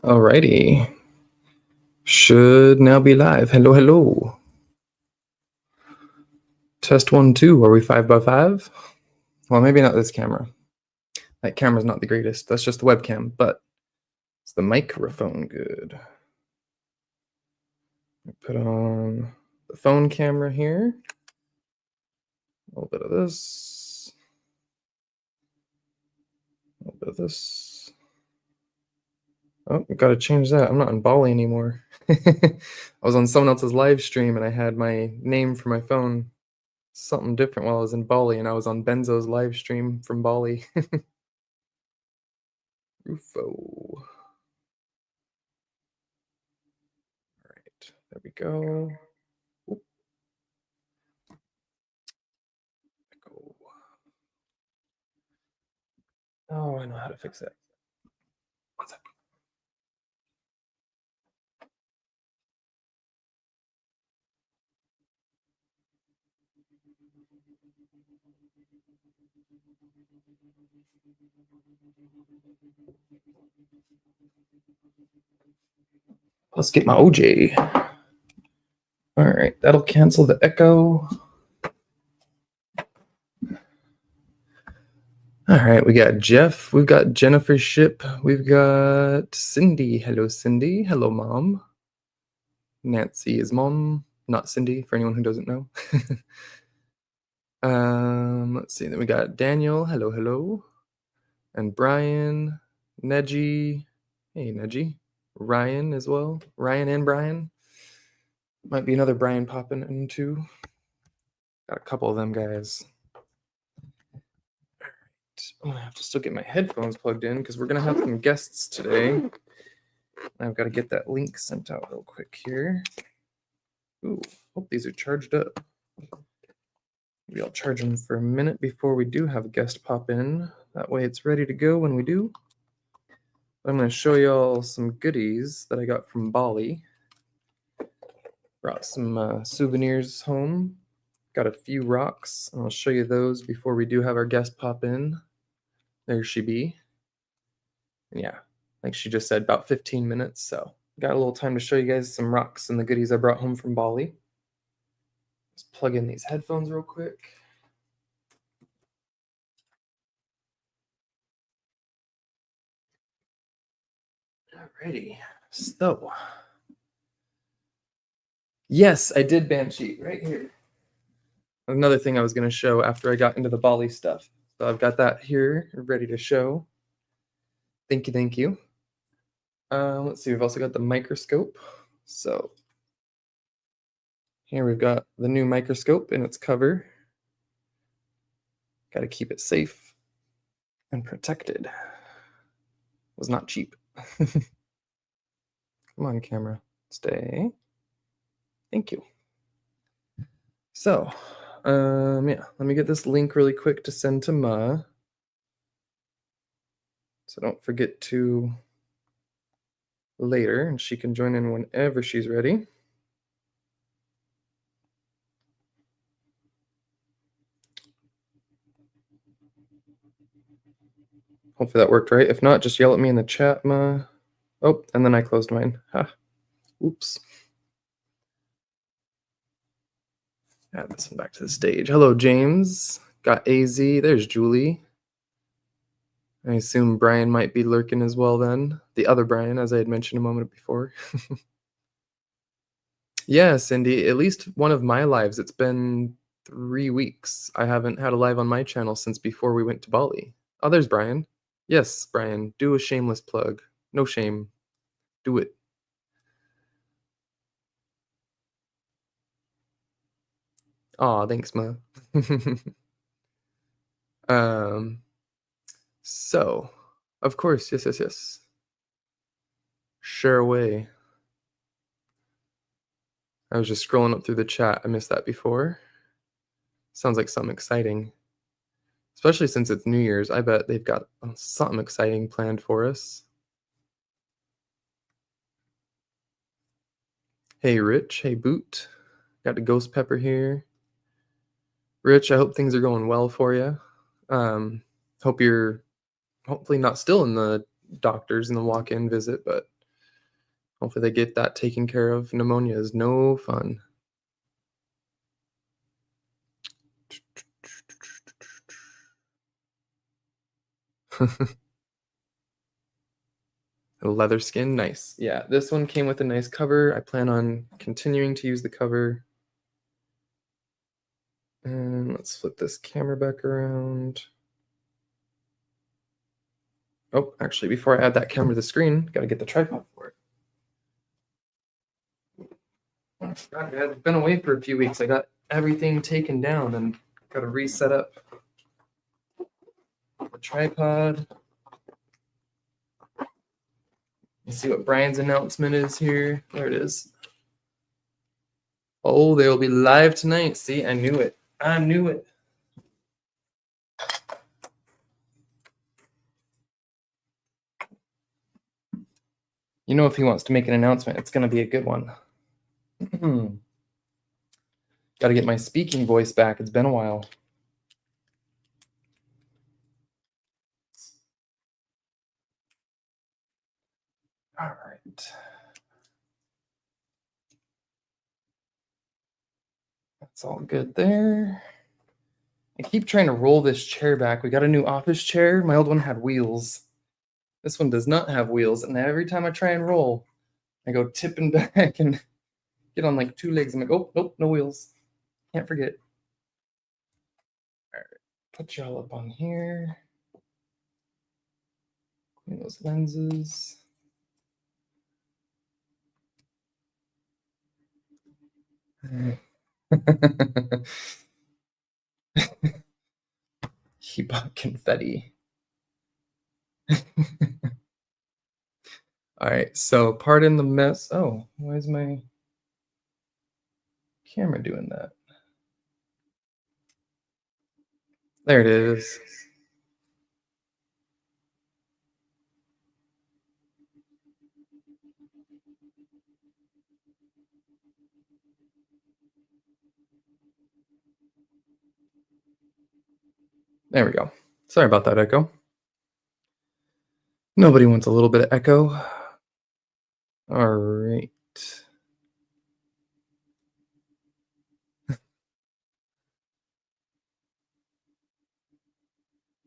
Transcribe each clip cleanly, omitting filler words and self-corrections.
Alrighty. Should now be live. Hello, hello. Test 1, 2. Are we 5x5? Well, maybe not this camera. That camera's not the greatest. That's just the webcam, but is the microphone good? Put on the phone camera here. A little bit of this. A little bit of this. Oh, we gotta change that. I'm not in Bali anymore. I was on someone else's live stream and I had my name for my phone something different while I was in Bali, and I was on Benzo's live stream from Bali. Rufo. All right, there we go. Oop. Go. Oh, I know how to fix that. One second. Let's get my OJ. All right, that'll cancel the echo. All right, we got Jeff, we've got Jennifer Ship, we've got Cindy. Hello, Cindy. Hello, Mom. Nancy is Mom, not Cindy, for anyone who doesn't know. Let's see, then we got Daniel. Hello, hello. And Brian, Neji. Hey, Neji. Ryan as well. Ryan and Brian. Might be another Brian popping in too. Got a couple of them guys. I'm gonna have to still get my headphones plugged in because we're gonna have some guests today. I've got to get that link sent out real quick here. Ooh, hope these are charged up. Maybe I'll charge them for a minute before we do have a guest pop in. That way it's ready to go when we do. I'm going to show y'all some goodies that I got from Bali. Brought some souvenirs home. Got a few rocks. I'll show you those before we do have our guest pop in. There she be. And yeah, like she just said, about 15 minutes. So got a little time to show you guys some rocks and the goodies I brought home from Bali. Let's plug in these headphones real quick. Alrighty. So, yes, I did Banshee right here. Another thing I was going to show after I got into the Bali stuff. So I've got that here ready to show. Thank you, thank you. Let's see, we've also got the microscope. So here we've got the new microscope in its cover. Got to keep it safe and protected. It was not cheap. Come on, camera. Stay. Thank you. So, yeah, let me get this link really quick to send to Ma. So don't forget to later, and she can join in whenever she's ready. Hopefully that worked right. If not, just yell at me in the chat, Ma. Oh, and then I closed mine. Ha. Oops. Add this one back to the stage. Hello, James. Got AZ. There's Julie. I assume Brian might be lurking as well then. The other Brian, as I had mentioned a moment before. Yeah, Cindy, at least one of my lives. It's been 3 weeks. I haven't had a live on my channel since before we went to Bali. Oh, there's Brian. Yes, Brian, do a shameless plug. No shame. Do it. Aw, thanks, Ma. So, of course, yes. Share away. I was just scrolling up through the chat. I missed that before. Sounds like something exciting. Especially since it's New Year's. I bet they've got something exciting planned for us. Hey, Rich. Hey, Boot. Got the Ghost Pepper here. Rich, I hope things are going well for you. Hope you're hopefully not still in the doctor's in the walk-in visit, but Hopefully they get that taken care of. Pneumonia is no fun. Leather skin, nice. Yeah, this one came with a nice cover. I plan on continuing to use the cover. And let's flip this camera back around. Oh, actually, before I add that camera to the screen, got to get the tripod for it. God, I've been away for a few weeks. I got everything taken down and got to reset up the tripod. Let's see what Brian's announcement is here. There it is. Oh, they will be live tonight. See, I knew it. I knew it. You know, if he wants to make an announcement, it's going to be a good one. Got to get my speaking voice back. It's been a while. All right. That's all good there. I keep trying to roll this chair back. We got a new office chair. My old one had wheels. This one does not have wheels. And every time I try and roll, I go tipping back and get on like two legs. I'm like, oh, nope, no wheels. Can't forget. All right, put y'all up on here. Clean those lenses. He bought confetti. All right, so pardon the mess. Oh, why is my camera doing that? There it is. There we go. Sorry about that echo. Nobody wants a little bit of echo. All right.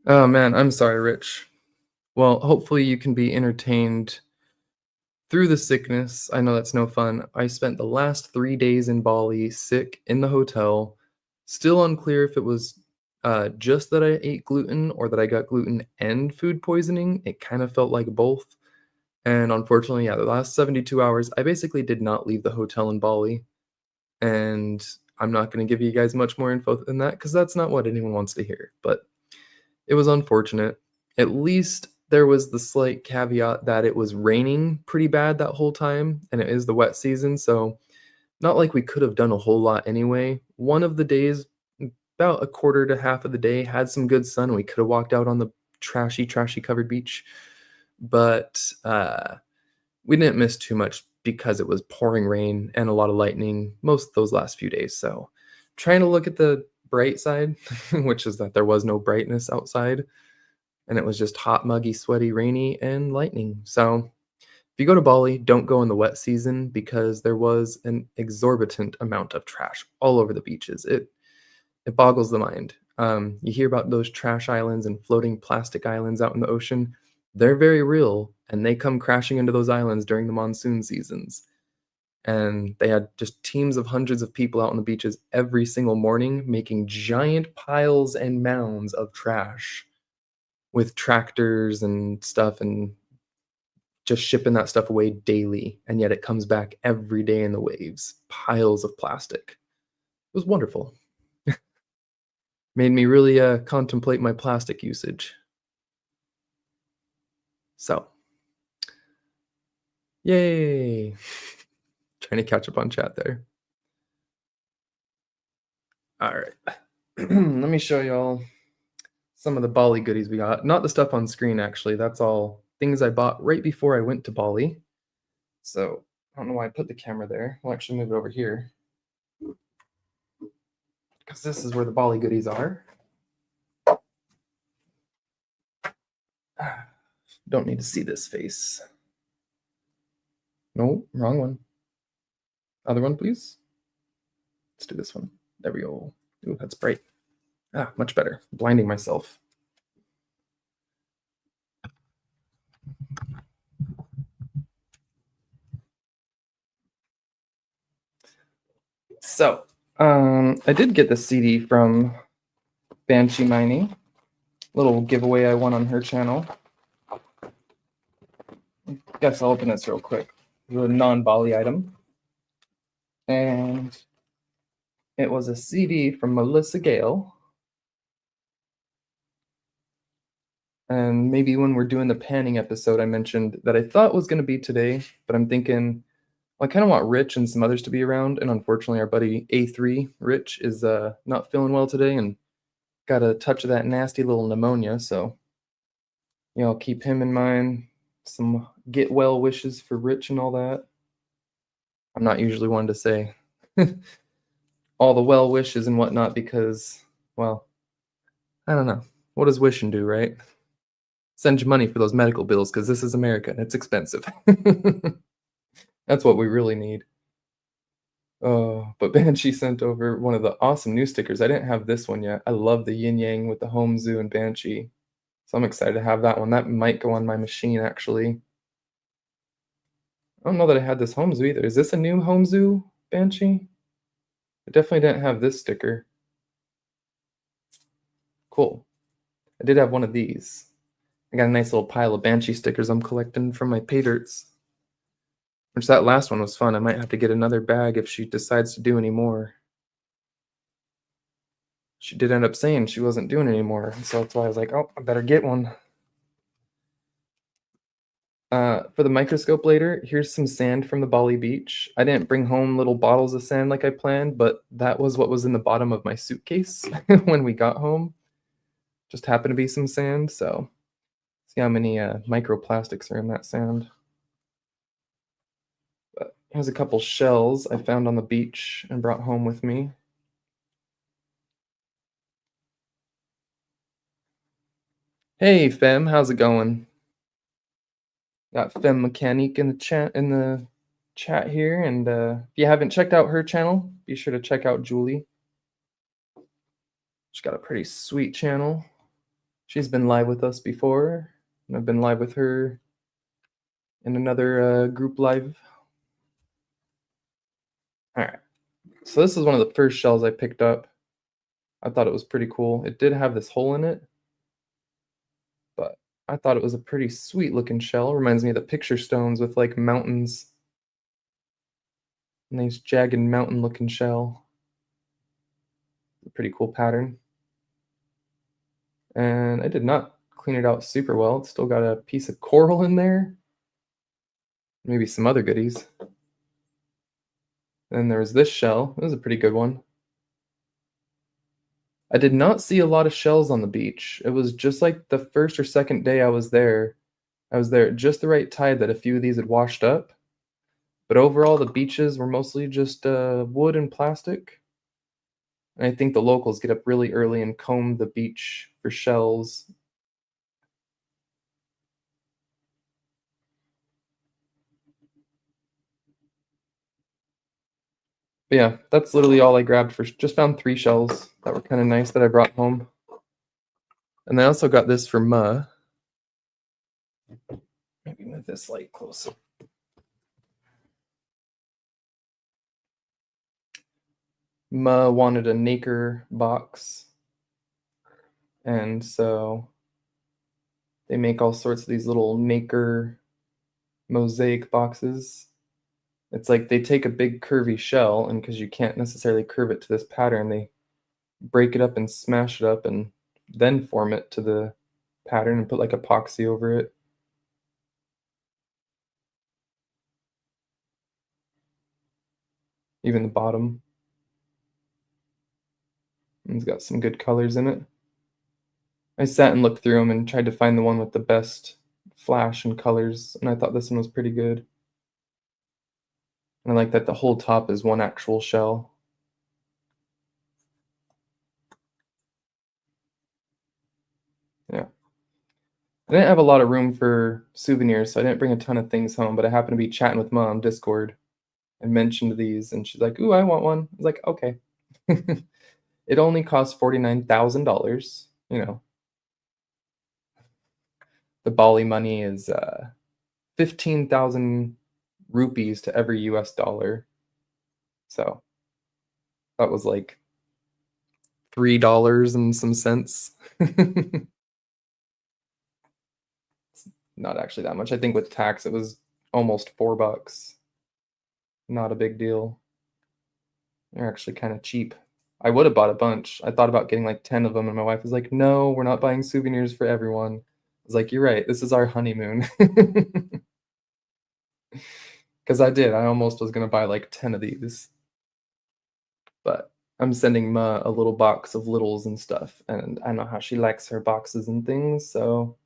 Oh man, I'm sorry, Rich. Well, hopefully you can be entertained through the sickness. I know that's no fun. I spent the last 3 days in Bali sick in the hotel. Still unclear if it was just that I ate gluten or that I got gluten and food poisoning. It kind of felt like both. And unfortunately, yeah, the last 72 hours, I basically did not leave the hotel in Bali. And I'm not going to give you guys much more info than that because that's not what anyone wants to hear. But it was unfortunate. At least there was the slight caveat that it was raining pretty bad that whole time, and it is the wet season, so not like we could have done a whole lot anyway. One of the days, about a quarter to half of the day, had some good sun. We could have walked out on the trashy covered beach, but we didn't miss too much because it was pouring rain and a lot of lightning most of those last few days. So trying to look at the bright side, which is that there was no brightness outside and it was just hot, muggy, sweaty, rainy, and lightning. So if you go to Bali, don't go in the wet season because there was an exorbitant amount of trash all over the beaches. It boggles the mind. You hear about those trash islands and floating plastic islands out in the ocean. They're very real, and they come crashing into those islands during the monsoon seasons. And they had just teams of hundreds of people out on the beaches every single morning making giant piles and mounds of trash with tractors and stuff and just shipping that stuff away daily. And yet it comes back every day in the waves, piles of plastic. It was wonderful. Made me really contemplate my plastic usage. So, yay! Trying to catch up on chat there. All right. Let me show y'all some of the Bali goodies we got. Not the stuff on screen, actually. That's all things I bought right before I went to Bali. So, I don't know why I put the camera there. We'll actually move it over here. Because this is where the Bali goodies are. Don't need to see this face. No, wrong one. Other one, please. Let's do this one. There we go. Ooh, that's bright. Ah, much better. Blinding myself. So, I did get the CD from Banshee Mining. Little giveaway I won on her channel. Guess I'll open this real quick. It's a non-Bali item. And it was a CD from Melissa Gale. And maybe when we're doing the panning episode, I mentioned that I thought was going to be today, but I'm thinking, well, I kind of want Rich and some others to be around. And unfortunately, our buddy A3, Rich, is not feeling well today and got a touch of that nasty little pneumonia. So, I'll keep him in mind. Some get well wishes for Rich and all that. I'm not usually one to say all the well wishes and whatnot because, well, I don't know. What does wishing do, right? Send you money for those medical bills because this is America and it's expensive. That's what we really need. Oh, but Banshee sent over one of the awesome new stickers. I didn't have this one yet. I love the yin yang with the home zoo and Banshee. So I'm excited to have that one. That might go on my machine actually. I don't know that I had this home zoo either. Is this a new home zoo, Banshee? I definitely didn't have this sticker. Cool. I did have one of these. I got a nice little pile of Banshee stickers I'm collecting from my pay dirts. Which that last one was fun. I might have to get another bag if she decides to do any more. She did end up saying she wasn't doing any more, so that's why I was like, oh, I better get one. For the microscope later, here's some sand from the Bali beach. I didn't bring home little bottles of sand like I planned, but that was what was in the bottom of my suitcase when we got home. Just happened to be some sand, so see how many microplastics are in that sand. But here's a couple shells I found on the beach and brought home with me. Hey Fem, how's it going? Got Fem Mechanique in the chat here, and if you haven't checked out her channel, be sure to check out Julie. She's got a pretty sweet channel. She's been live with us before, and I've been live with her in another group live. All right, so this is one of the first shells I picked up. I thought it was pretty cool. It did have this hole in it, but I thought it was a pretty sweet looking shell. Reminds me of the picture stones with like mountains. Nice jagged mountain looking shell. A pretty cool pattern. And I did not clean it out super well. It's still got a piece of coral in there. Maybe some other goodies. Then there was this shell. It was a pretty good one. I did not see a lot of shells on the beach. It was just like the first or second day I was there. I was there at just the right tide that a few of these had washed up. But overall, the beaches were mostly just wood and plastic. And I think the locals get up really early and comb the beach for shells. But yeah, that's literally all I grabbed for. Just found 3 shells that were kind of nice that I brought home. And I also got this for Ma. Maybe move this light closer. Ma wanted a Naker box. And so they make all sorts of these little Naker mosaic boxes. It's like they take a big curvy shell, and because you can't necessarily curve it to this pattern, they break it up and smash it up and then form it to the pattern and put like epoxy over it. Even the bottom. And it's got some good colors in it. I sat and looked through them and tried to find the one with the best flash and colors, and I thought this one was pretty good. And I like that the whole top is one actual shell. Yeah. I didn't have a lot of room for souvenirs, so I didn't bring a ton of things home, but I happened to be chatting with Mom on Discord and mentioned these, and she's like, "Ooh, I want one." I was like, "Okay." It only cost $49,000. You know, the Bali money is 15,000 rupees to every US dollar. So that was like $3 and some cents. Not actually that much. I think with tax it was almost $4. Not a big deal. They're actually kind of cheap. I would have bought a bunch. I thought about getting like 10 of them, and my wife was like, "No, we're not buying souvenirs for everyone." I was like, "You're right. This is our honeymoon." Because I did. I almost was going to buy like 10 of these. But I'm sending Ma a little box of littles and stuff, and I know how she likes her boxes and things, so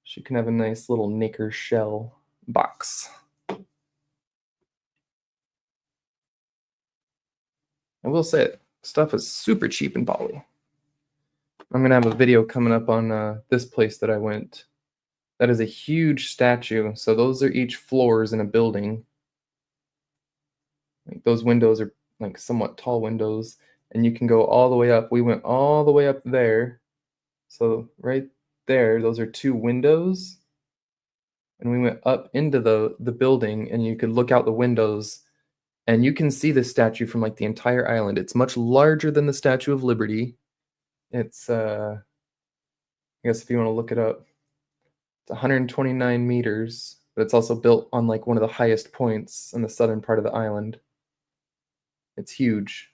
she can have a nice little Knicker shell box. I will say it, stuff is super cheap in Bali. I'm gonna have a video coming up on this place that I went. That is a huge statue. So those are each floors in a building. Like those windows are like somewhat tall windows, and you can go all the way up. We went all the way up there. So right there, those are two windows, and we went up into the building, and you could look out the windows, and you can see the statue from like the entire island. It's much larger than the Statue of Liberty. It's I guess if you want to look it up, it's 129 meters, but it's also built on like one of the highest points in the southern part of the island. It's huge.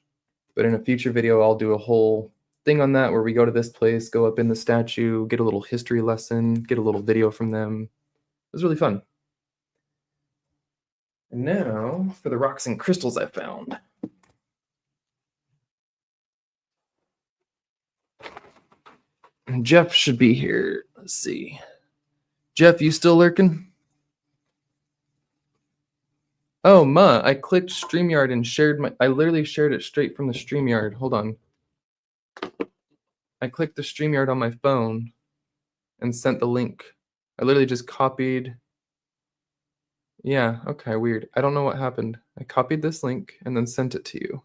But in a future video, I'll do a whole thing on that where we go to this place, go up in the statue, get a little history lesson, get a little video from them. It was really fun. And now for the rocks and crystals I found. Jeff should be here. Let's see. Jeff, you still lurking? Oh, Ma, I clicked StreamYard and I literally shared it straight from the StreamYard. Hold on. I clicked the StreamYard on my phone and sent the link. I literally just copied. Yeah, okay, weird. I don't know what happened. I copied this link and then sent it to you.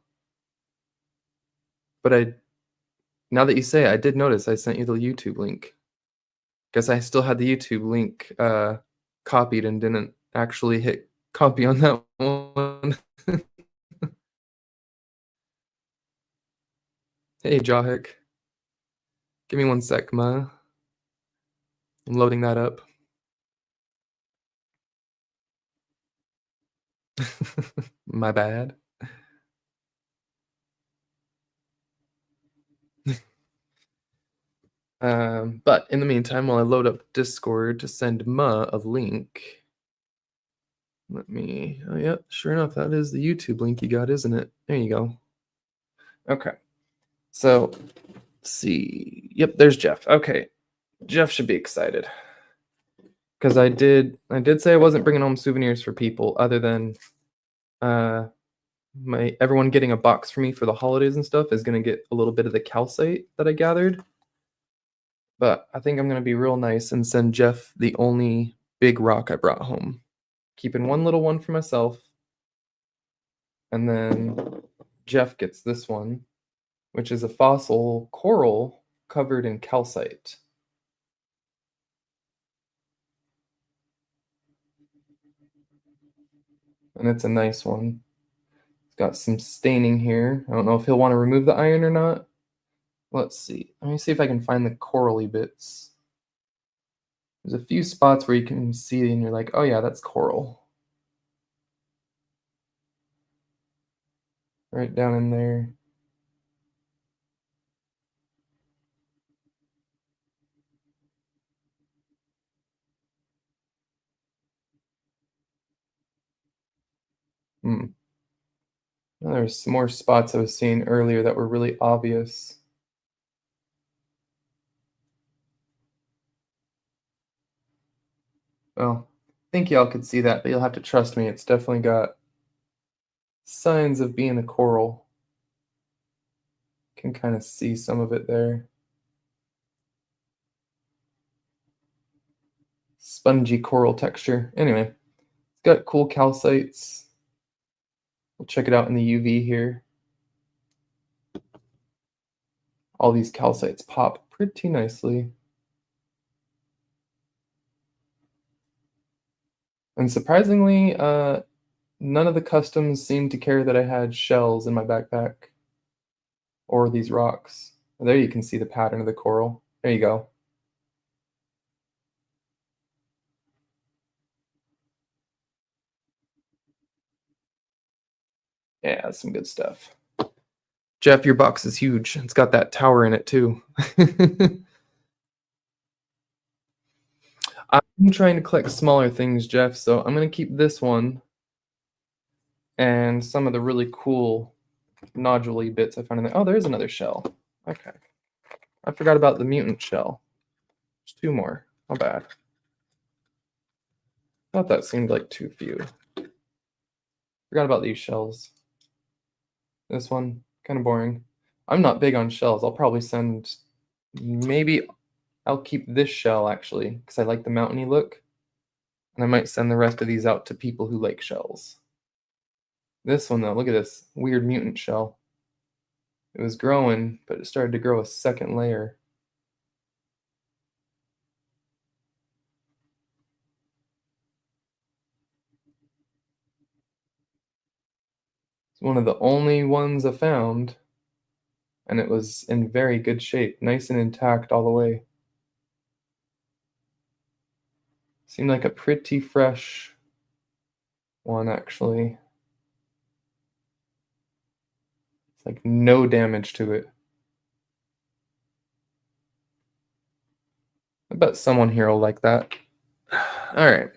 But now that you say it, I did notice I sent you the YouTube link. Guess I still had the YouTube link copied and didn't actually hit copy on that one. Hey, Jahik. Give me one sec, Ma. I'm loading that up. My bad. But in the meantime, while I load up Discord to send Ma a link, oh yeah, sure enough, that is the YouTube link you got, isn't it? There you go. Okay. So, let's see. Yep, there's Jeff. Okay. Jeff should be excited. Because I did say I wasn't bringing home souvenirs for people other than everyone getting a box for me for the holidays and stuff is going to get a little bit of the calcite that I gathered. But I think I'm going to be real nice and send Jeff the only big rock I brought home. Keeping one little one for myself. And then Jeff gets this one, which is a fossil coral covered in calcite. And it's a nice one. It's got some staining here. I don't know if he'll want to remove the iron or not. Let's see. Let me see if I can find the corally bits. There's a few spots where you can see and you're like, oh yeah, that's coral. Right down in there. There's some more spots I was seeing earlier that were really obvious. Well, I think y'all could see that, but you'll have to trust me. It's definitely got signs of being a coral. Can kind of see some of it there. spongy coral texture. Anyway, it's got cool calcites. We'll check it out in the UV here. All these calcites pop pretty nicely. And surprisingly, none of the customs seemed to care that I had shells in my backpack or these rocks. There you can see the pattern of the coral. There you go. Yeah, that's some good stuff. Jeff, your box is huge. It's got that tower in it too. I'm trying to collect smaller things, Jeff, so I'm going to keep this one and some of the really cool nodule bits I found in there. Oh, there's another shell. Okay. I forgot about the mutant shell. There's two more. Not bad. Thought that seemed like too few. Forgot about these shells. This one, kind of boring. I'm not big on shells. I'll probably send, maybe I'll keep this shell actually, because I like the mountainy look. And I might send the rest of these out to people who like shells. This one though, look at this weird mutant shell. It was growing, but it started to grow a second layer. It's one of the only ones I found, and it was in very good shape, nice and intact all the way. Seemed like a pretty fresh one, actually. It's like no damage to it. I bet someone here will like that. All right.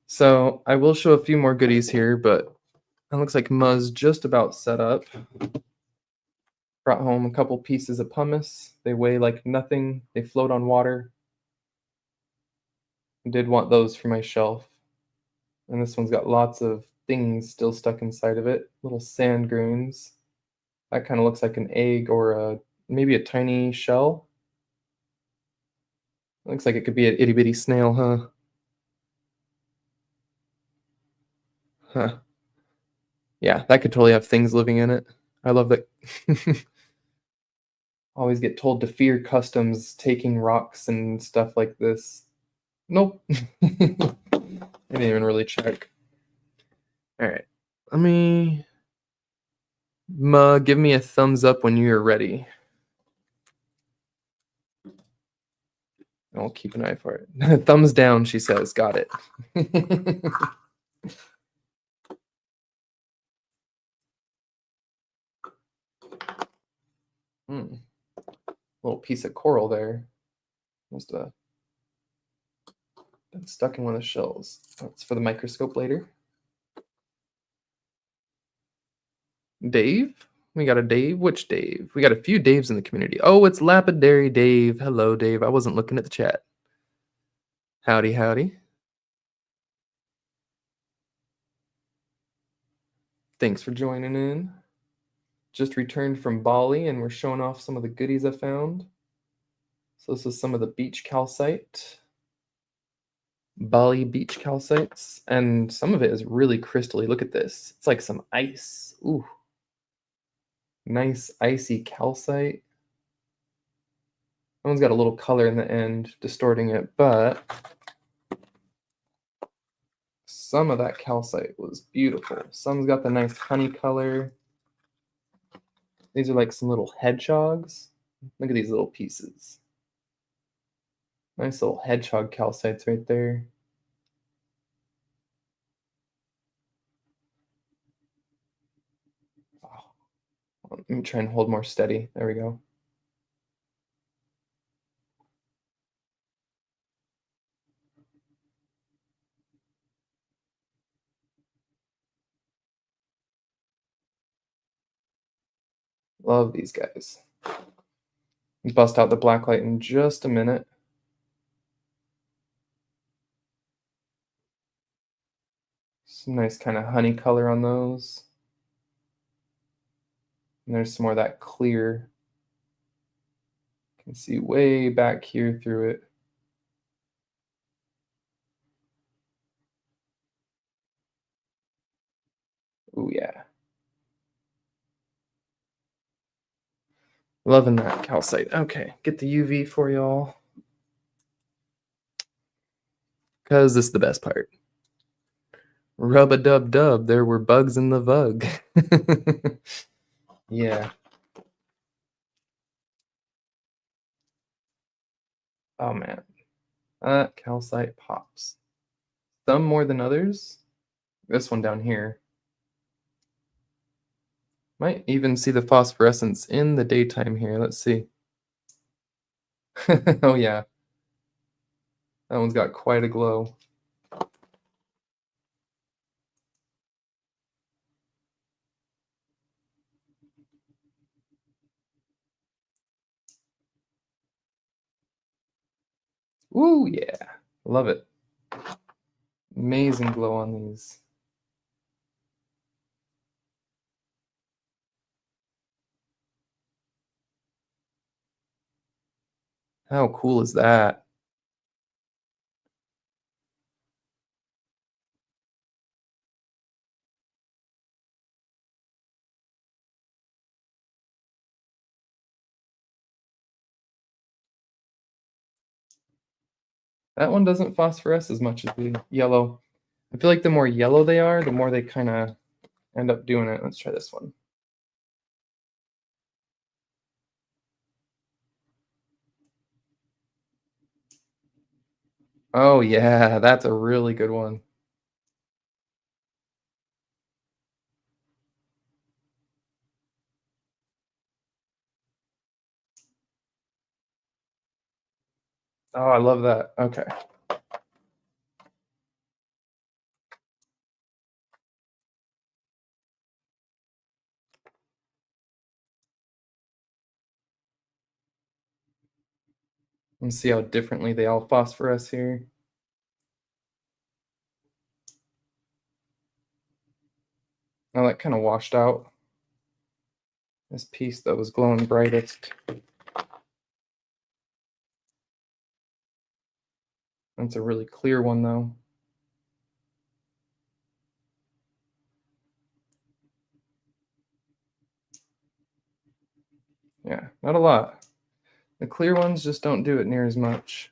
So I will show a few more goodies here, but it looks like Muzz just about set up. Brought home a couple pieces of pumice. They weigh like nothing. They float on water. I did want those for my shelf. And this one's got lots of things still stuck inside of it. Little sand grains. That kind of looks like an egg or maybe a tiny shell. Looks like it could be an itty bitty snail, huh? Huh. Yeah, that could totally have things living in it. I love that. Always get told to fear customs taking rocks and stuff like this. Nope. I didn't even really check. All right. Let me give me a thumbs up when you're ready. I'll keep an eye for it. Thumbs down, she says. Got it. Hmm. Little piece of coral there. Must have been stuck in one of the shells. That's for the microscope later. Dave? We got a Dave? Which Dave? We got a few Daves in the community. Oh, it's Lapidary Dave. Hello, Dave. I wasn't looking at the chat. Howdy, howdy. Thanks for joining in. Just returned from Bali and we're showing off some of the goodies I found. So this is some of the beach calcite. Bali beach calcites. And some of it is really crystally. Look at this. It's like some ice. Ooh. Nice icy calcite. That one's got a little color in the end, distorting it, but some of that calcite was beautiful. Some's got the nice honey color. These are like some little hedgehogs. Look at these little pieces. Nice little hedgehog calcites right there. Oh, let me try and hold more steady. There we go. Love these guys. Bust out the black light in just a minute. Some nice kind of honey color on those. And there's some more of that clear. You can see way back here through it. Oh yeah. Loving that calcite. Okay, get the UV for y'all. Because this is the best part. Rub-a-dub-dub, there were bugs in the vug. Yeah. Oh man. Calcite pops. Some more than others. This one down here. Might even see the phosphorescence in the daytime here. Let's see. Oh yeah. That one's got quite a glow. Ooh, yeah. Love it. Amazing glow on these. How cool is that? That one doesn't phosphoresce as much as the yellow. I feel like the more yellow they are, the more they kind of end up doing it. Let's try this one. Oh yeah, that's a really good one. Oh, I love that. Okay. Let's see how differently they all phosphoresce here. Oh, that kind of washed out. This piece that was glowing brightest. That's a really clear one though. Yeah, not a lot. The clear ones just don't do it near as much.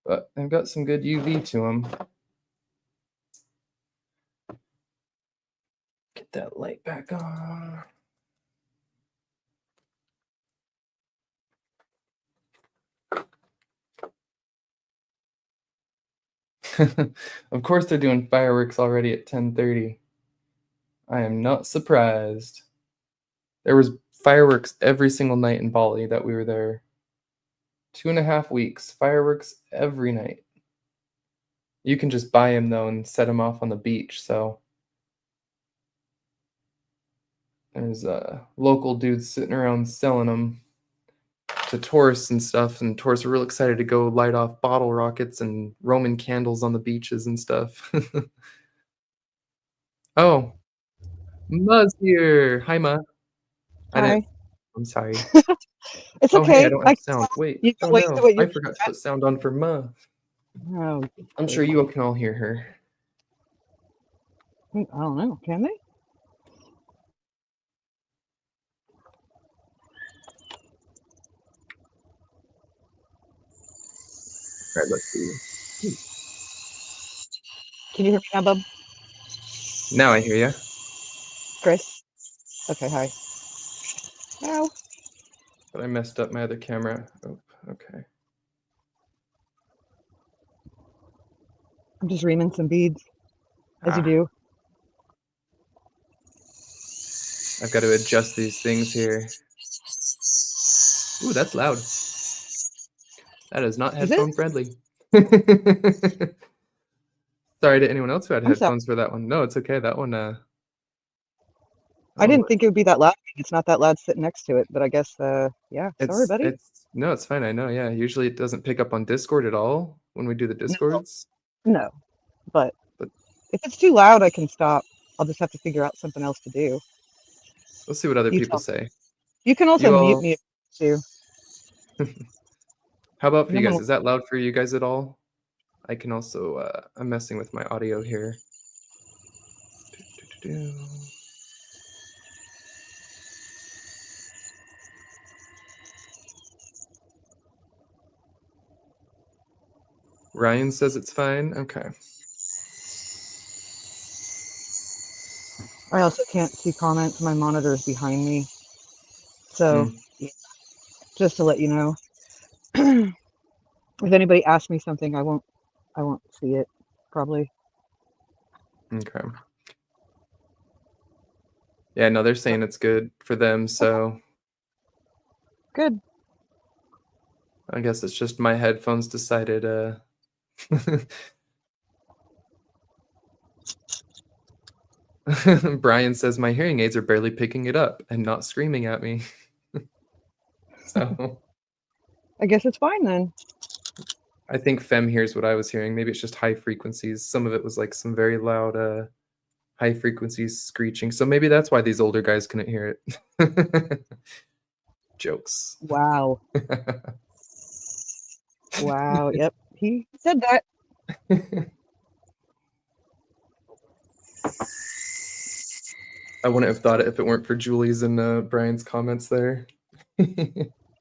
But they've got some good UV to them. Get that light back on. Of course they're doing fireworks already at 10:30. I am not surprised. There was fireworks every single night in Bali that we were there. 2.5 weeks, fireworks every night. You can just buy them though and set them off on the beach. So there's local dudes sitting around selling them to tourists and stuff, and tourists are real excited to go light off bottle rockets and Roman candles on the beaches and stuff. Oh, Ma's here. Hi, Ma. I didn't. Hi. I'm sorry. It's Oh, hey, I okay. don't I have can sound. Wait. you Oh can wait to no, what I you're forgot to put sound on for Ma. oh, I'm sure you all can all hear her. I don't know. Can they? All right, let's see. Can you hear me now, Bub? Now I hear you. Chris? Okay, hi. Ow. But I messed up my other camera. Oh, okay. I'm just reaming some beads, as you Ah, do. I've got to adjust these things here. Ooh, that's loud. That is not Is it? headphone friendly. Sorry to anyone else who had I'm sorry. headphones for that one. No, it's okay. That one, I oh, didn't think it would be that loud. It's not that loud sitting next to it, but I guess yeah, sorry, it's buddy. it's no, it's fine. I know. Yeah, usually it doesn't pick up on Discord at all when we do the No, Discords. no. But But if it's too loud, I can stop. I'll just have to figure out something else to do. we'll see what other You people tell me. say. You can also You mute all, me if you want how about for to. you guys? Is that loud for you guys at all? I can also. I'm messing with my audio here. Ryan says it's fine. Okay. I also can't see comments. My monitor is behind me. So, yeah, just to let you know, if anybody asks me something, I won't see it probably. Okay. Yeah, no, they're saying it's good for them, so Good. I guess it's just my headphones decided Brian says my hearing aids are barely picking it up and not screaming at me. So I guess it's fine then. I think Fem hears what I was hearing. Maybe it's just high frequencies. Some of it was like some very loud high frequencies screeching. So maybe that's why these older guys couldn't hear it. Jokes. Wow. Wow. Yep. He said that. I wouldn't have thought it if it weren't for Julie's and Brian's comments there.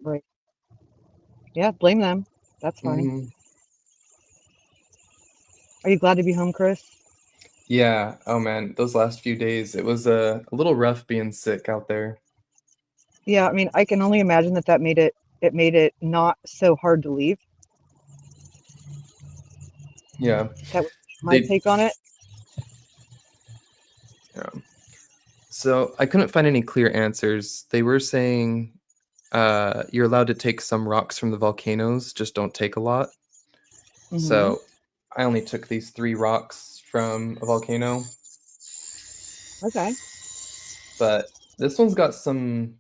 Right. Yeah, blame them. That's fine. Mhm. Are you glad to be home, Chris? Yeah. Oh man, those last few days, it was a little rough being sick out there. Yeah, I mean, I can only imagine that made it not so hard to leave. Yeah. That was my They take on it. yeah. So I couldn't find any clear answers. They were saying you're allowed to take some rocks from the volcanoes, just don't take a lot. Mm-hmm. So I only took these 3 rocks from a volcano, Okay. but this one's got some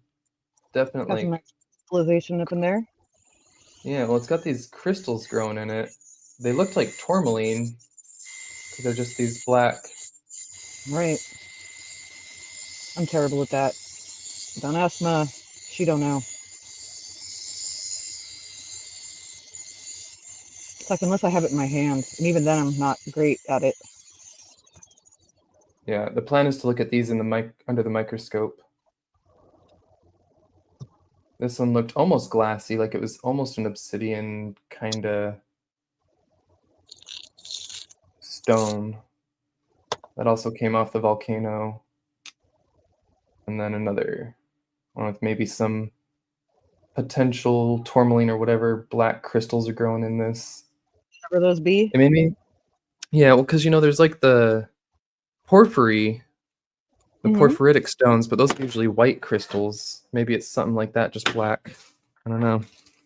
definite Got some like nice civilization up in there. yeah, well it's got these crystals growing in it. They looked like tourmaline because they're just these black. Right. I'm terrible at that. Don't ask Ma. She don't know. It's like unless I have it in my hand, and even then I'm not great at it. Yeah, the plan is to look at these in the under the microscope. This one looked almost glassy, like it was almost an obsidian kind of stone that also came off the volcano. And then another one with maybe some potential tourmaline or whatever black crystals are growing in this. Whatever those be. It made me, yeah, well, because there's like the porphyry, the Mm-hmm. porphyritic stones, but those are usually white crystals. Maybe it's something like that, just black. I don't know,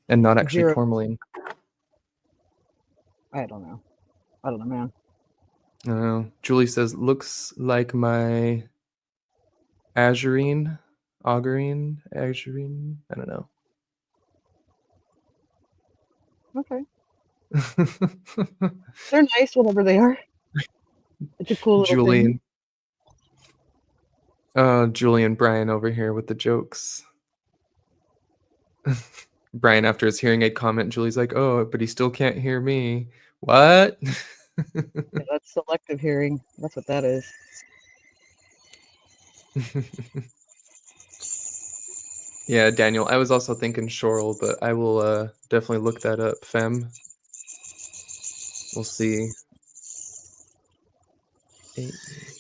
and not actually Zero. tourmaline. I don't know. I don't know, man. I don't know. Julie says looks like my azurine, azurine. I don't know. Okay. They're nice, whatever they are. It's a cool little thing. Julian. Julie and Brian over here with the jokes. Brian, after his hearing aid comment, Julie's like, "Oh, but he still can't hear me." What? Yeah, that's selective hearing. That's what that is. Yeah, Daniel. I was also thinking Shoral, but I will definitely look that up. Fem. We'll see. 8-ish.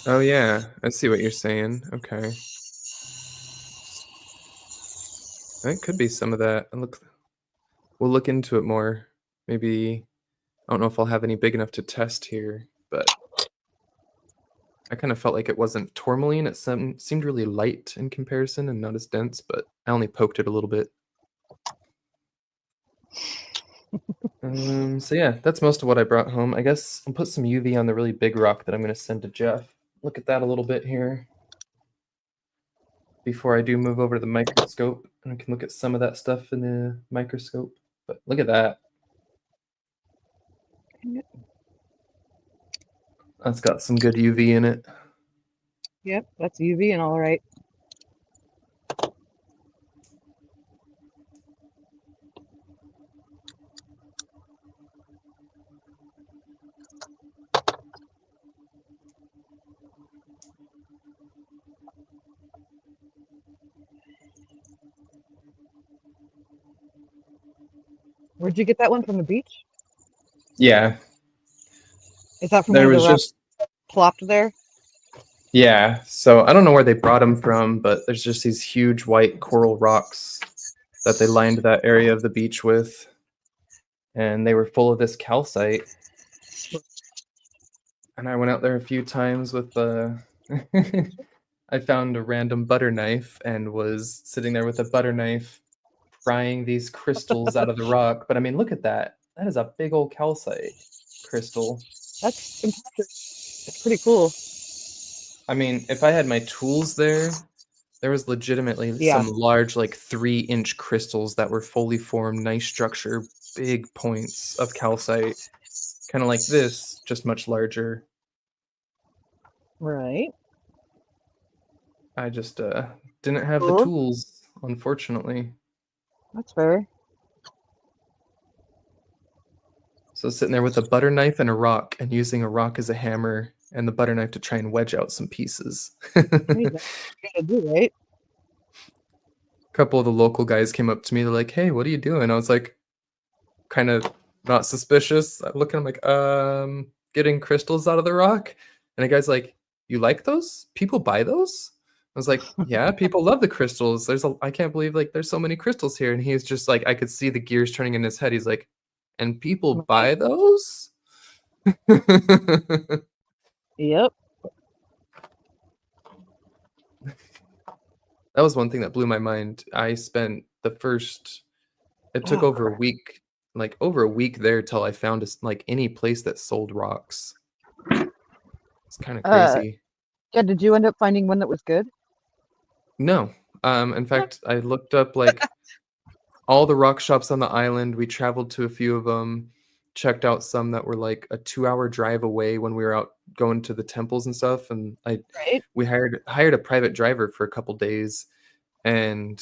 Oh yeah, I see what you're saying. Okay, that could be some of that. We'll look into it more. Maybe I don't know if I'll have any big enough to test here, but I kind of felt like it wasn't tourmaline. It seemed really light in comparison and not as dense, but I only poked it a little bit. So yeah, that's most of what I brought home. I guess I'll put some UV on the really big rock that I'm going to send to Jeff. Look at that a little bit here before I do move over to the microscope. And I can look at some of that stuff in the microscope. But look at that. That's got some good UV in it. Yep, that's UV and all right. Where'd you get that one from the beach? Yeah, Is that from one there of the was rocks just plopped there? yeah. So I don't know where they brought them from, but there's just these huge white coral rocks that they lined that area of the beach with, and they were full of this calcite. And I went out there a few times with the. I found a random butter knife and was sitting there with a butter knife prying these crystals out of the rock. But I mean, look at that. That is a big old calcite crystal. That's impressive. It's pretty cool. I mean, if I had my tools there, there was legitimately Yeah. some large, like 3-inch crystals that were fully formed, nice structure, big points of calcite, kind of like this, just much larger. Right. I just didn't have the Cool. tools, unfortunately. That's fair. So sitting there with a butter knife and a rock, and using a rock as a hammer and the butter knife to try and wedge out some pieces. Hey, that's what you gotta do, right? Couple of the local guys came up to me. They're like, "Hey, what are you doing?" I was like, kind of not suspicious. I look at him like, getting crystals out of the rock. And the guy's like, "You like those? People buy those?" I was like, "Yeah, people love the crystals. I can't believe like there's so many crystals here." And he's just like, I could see the gears turning in his head. He's like, "And people Right. buy those?" Yep. That was one thing that blew my mind. I spent the first it took Oh, over a crap. week, like over a week there till I found like any place that sold rocks. It's kind of Uh, crazy. yeah, did you end up finding one that was good? No. In Huh. fact, I looked up like all the rock shops on the island. We traveled to a few of them, checked out some that were like a 2-hour drive away when we were out going to the temples and stuff. And Right. we hired a private driver for a couple days, and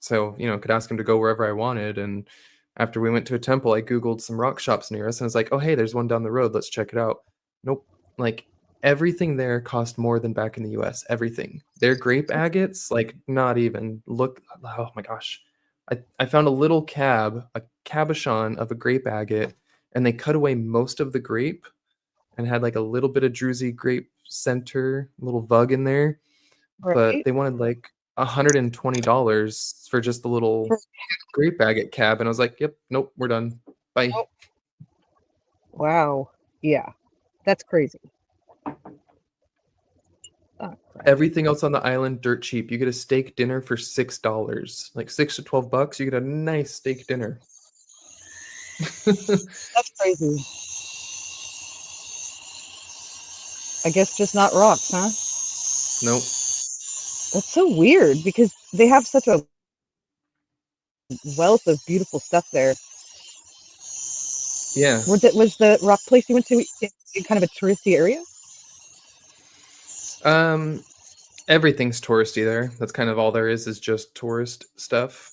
so could ask him to go wherever I wanted. And after we went to a temple, I googled some rock shops near us, and I was like, "Oh hey, there's one down the road. Let's check it out." Nope. Like everything there cost more than back in the US. Everything. Their grape agates, like not even look. Oh my gosh. I found a little a cabochon of a grape agate, and they cut away most of the grape and had like a little bit of druzy grape center, little vug in there, but Right. they wanted like $120 for just a little For- grape agate cab, and I was like, "Yep, nope, we're done. Bye." oh, wow. Yeah. That's crazy. Oh, crap. Everything else on the island dirt cheap. You get a steak dinner for $6, like $6 to $12. You get a nice steak dinner. That's crazy. I guess just not rocks, huh? Nope. That's so weird because they have such a wealth of beautiful stuff there. Yeah. Was the rock place you went to in kind of a touristy area? Um, Everything's touristy there. That's kind of all there is just tourist stuff.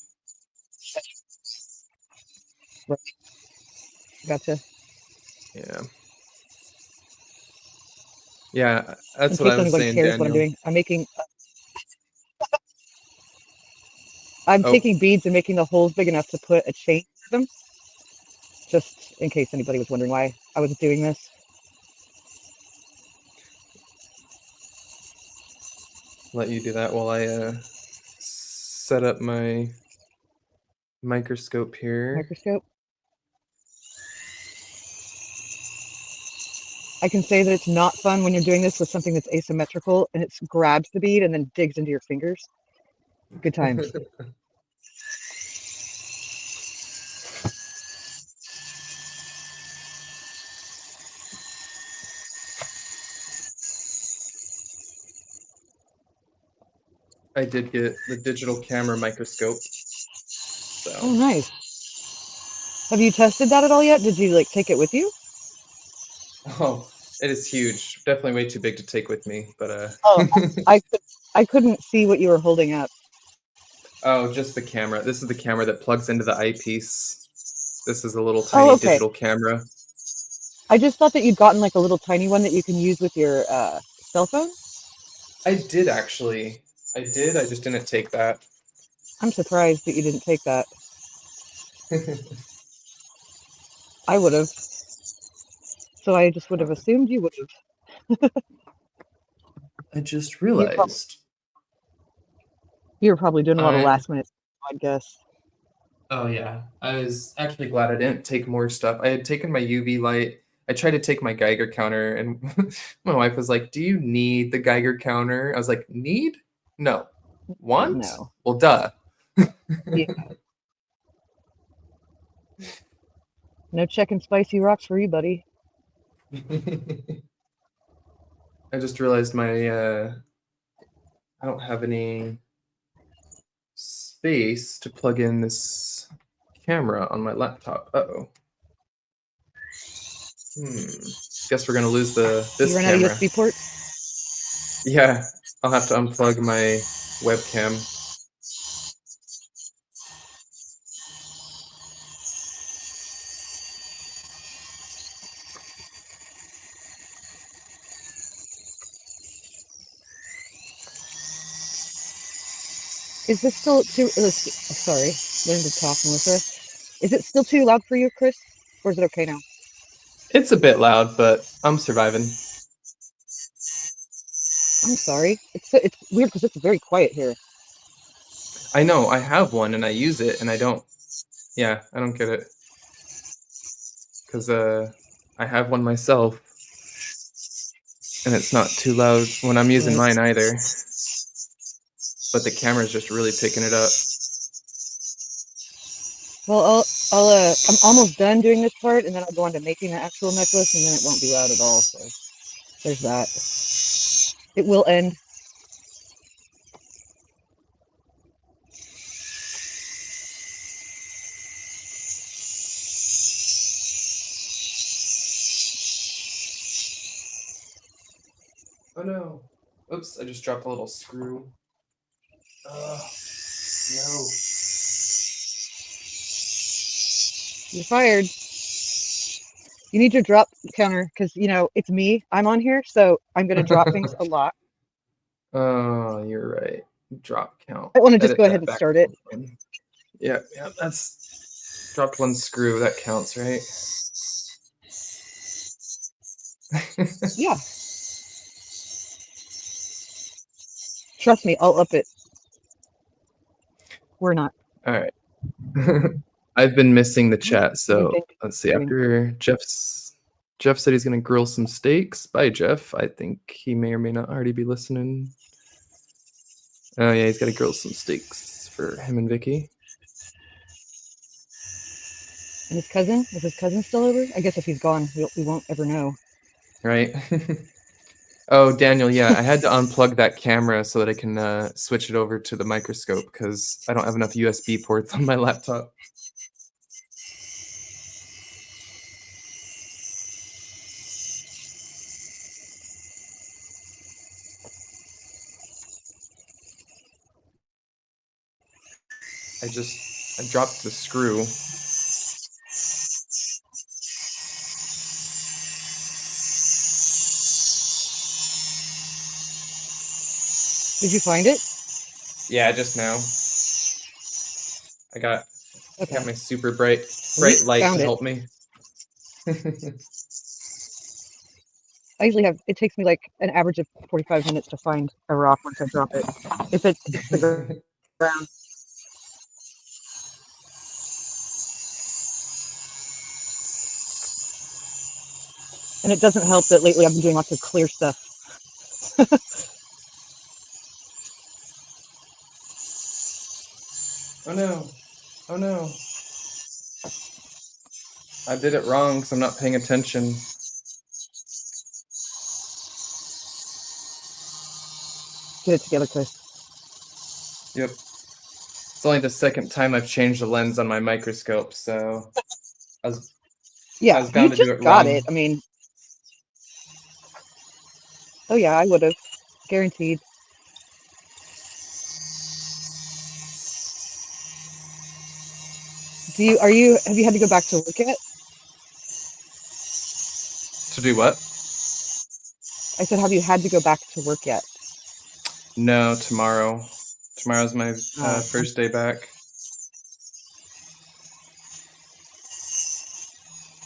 Right. Gotcha. Yeah. Yeah, In that's what I case was anybody saying, cares what I'm Daniel. doing, I'm Oh, taking beads and making the holes big enough to put a chain through them, just in case anybody was wondering why I was doing this. let you do that while I set up my microscope here. Microscope. I can say that it's not fun when you're doing this with something that's asymmetrical and it grabs the bead and then digs into your fingers. Good times. I did get the digital camera microscope. Oh, So, nice. Have you tested that at all yet? Did you like take it with you? oh, it is huge. Definitely way too big to take with me, but Oh, I couldn't see what you were holding up. oh, just the camera. This is the camera that plugs into the eyepiece. This is a little Oh, tiny okay. digital camera. I just thought that you'd gotten like a little tiny one that you can use with your cell phone. I did actually. I did. I just didn't take that. I'm surprised that you didn't take that. I would have. So I just would have assumed you would have. I just You realized. were probably doing a lot of I last minute, I guess. Oh yeah, I was actually glad I didn't take more stuff. I had taken my UV light. I tried to take my Geiger counter, and my wife was like, "Do you need the Geiger counter?" I was like, "Need? No. Want? No. Well, duh." Yeah. No checking spicy rocks for you, buddy. I just realized my I don't have any space to plug in this camera on my laptop. Uh-oh. Guess we're gonna lose You this run out of camera. USB ports? Yeah, I'll have to unplug my webcam. Is this still too? Sorry, learn to talk, Melissa. Is it still too loud for you, Chris? Or is it okay now? It's a bit loud, but I'm surviving. I'm sorry. It's weird because it's very quiet here. I know I have one and I use it and I don't. Yeah, I don't get it because I have one myself and it's not too loud when I'm using Right. mine either. But the camera's just really picking it up. Well, I'm almost done doing this part, and then I'll go on to making the actual necklace, and then it won't be loud at all. So there's that. It will end. Oh no! Oops! I just dropped a little screw. No! You're fired. You need your drop counter because it's me. I'm on here, so I'm gonna drop things a lot. Oh, you're right. Drop count. I want to just Edit go ahead that and back. start it. Yeah, that's dropped one screw. That counts, right? Yeah. Trust me, I'll up it. We're not. All right. I've been missing the chat, You've so been let's see. doing. After Jeff said he's gonna grill some steaks. Bye, Jeff. I think he may or may not already be listening. Oh yeah, he's got to grill some steaks for him and Vicky. And his cousin? Is his cousin still over? I guess if he's gone, we won't ever know. Right. Oh, Daniel, yeah, I had to unplug that camera so that I can switch it over to the microscope because I don't have enough USB ports on my laptop. I dropped the screw. Did you find it? Yeah, just now. I got Okay. my super bright Well, you light found to it. help me. I usually have. It takes me like an average of 45 minutes to find a rock once I drop it. If it hits the ground. And it doesn't help that lately I've been doing lots of clear stuff. Oh no. Oh no. I did it wrong because I'm not paying attention. Get it together, Chris. Yep. It's only the second time I've changed the lens on my microscope, so I was Yeah, you bound to do just it got wrong. it. I mean, oh yeah, I would have. Guaranteed. Have you had to go back to work yet? To do what? I said, have you had to go back to work yet? No, tomorrow. Tomorrow's my Oh, first day back.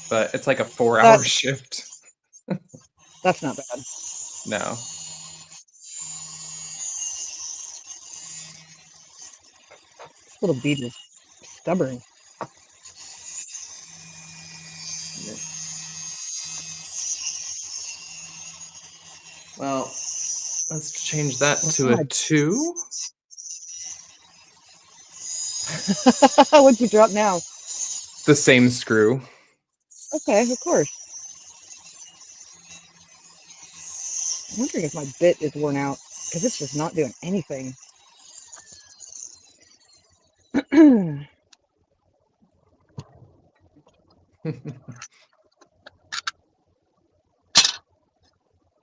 but it's like a 4-hour shift. That's not bad. No. This little bead is stubborn. Well, let's change that Oh, to a God. 2. What'd you drop now? The same screw. Okay, of course. I'm wondering if my bit is worn out because it's just not doing anything.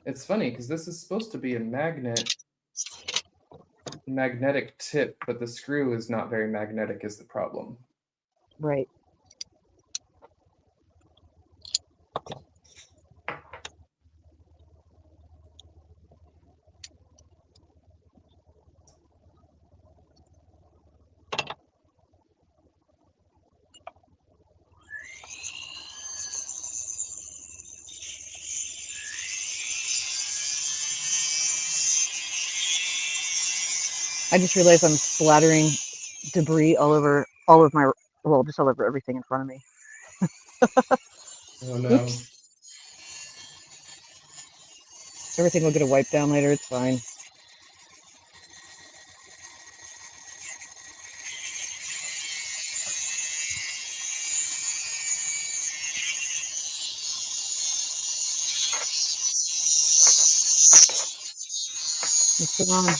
It's funny because this is supposed to be a magnetic tip, but the screw is not very magnetic is the problem. Right. I just realized I'm splattering debris all over just all over everything in front of me. Oh no. Oops. Everything will get a wipe down later. It's fine. What's going on?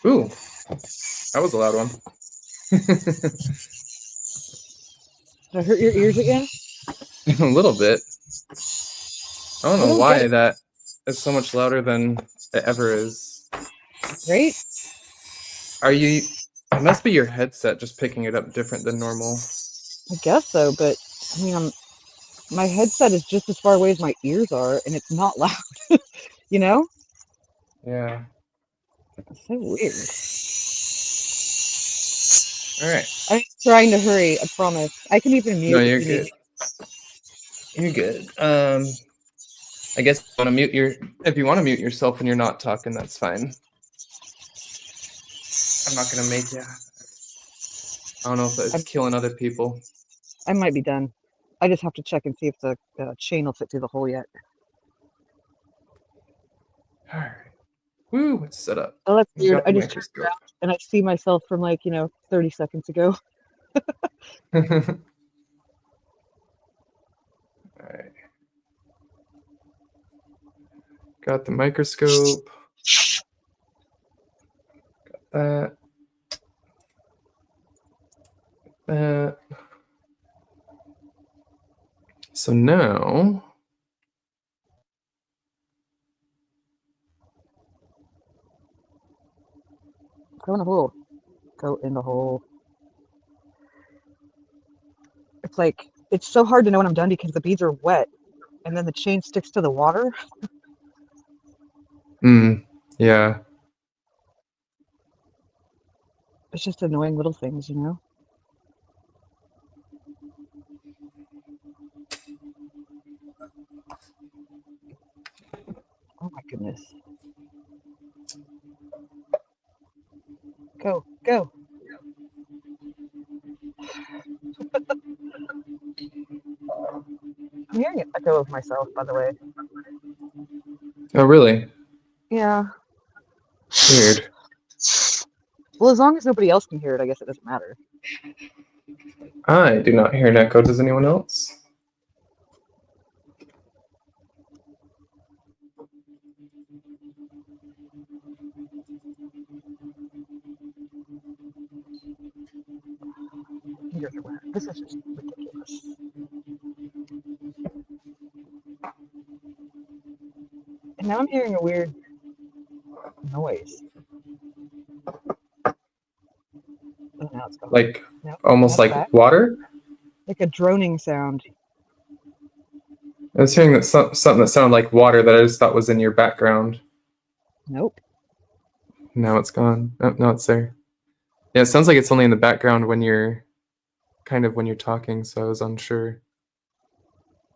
Ooh, that was a loud one. Did I hurt your ears again? A little bit. I don't I know don't get why it. that is so much louder than it ever is. Right? It must be your headset just picking it up different than normal. I guess so, but I mean, my headset is just as far away as my ears are, and it's not loud. You know? Yeah. It's so weird. All right. I'm trying to hurry, I promise. I can even No, mute if you're you need good. me. You're good. I guess if you want to mute yourself when you're not talking, that's fine. I'm not gonna make you. I don't know if it's killing other people. I might be done. I just have to check and see if the chain will fit through the hole yet. All right. Woo, it's set up. Oh, that's You weird. got I the just turned microscope. around and I see myself from 30 seconds ago. All right. Got the microscope. Got that. So now Go in the hole. Go in the hole. It's like, it's so hard to know when I'm done because the beads are wet and then the chain sticks to the water. yeah. It's just annoying little things, you know? Oh my goodness. Go, go. I'm hearing an echo of myself, by the way. Oh, really? Yeah. Weird. Well, as long as nobody else can hear it, I guess it doesn't matter. I do not hear an echo. Does anyone else? Fingers are wet. This is just ridiculous. Now I'm hearing a weird noise. Oh, now it's gone. Like No, almost now it's like back. water. Like a droning sound. I was hearing that something that sounded like water that I just thought was in your background. Nope. Now it's gone. Oh, no, it's there. Yeah, it sounds like it's only in the background when you're talking, so I was unsure.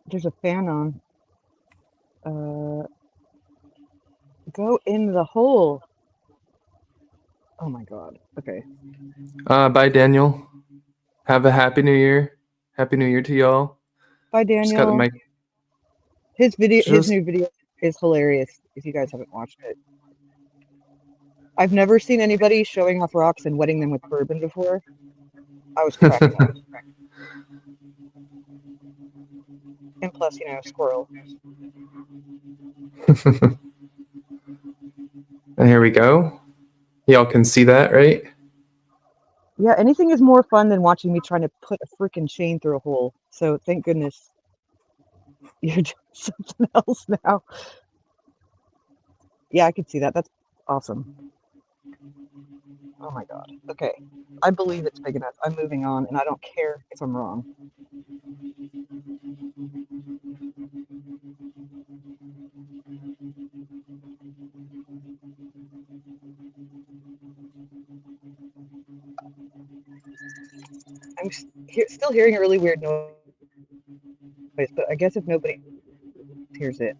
There's a fan on. Go in the hole. Oh my god. Okay. Bye, Daniel. Have a happy new year. Happy New Year to y'all. Bye, Just got the Daniel. mic. His Just new video is hilarious if you guys haven't watched it. I've never seen anybody showing off rocks and wetting them with bourbon before. I was cracking up. And plus, squirrel. And here we go. Y'all can see that, right? Yeah, anything is more fun than watching me trying to put a freaking chain through a hole. So thank goodness you're doing something else now. Yeah, I could see that. That's awesome. Oh my god. Okay. I believe it's big enough. I'm moving on, and I don't care if I'm wrong. I'm still hearing a really weird noise, but I guess if nobody hears it,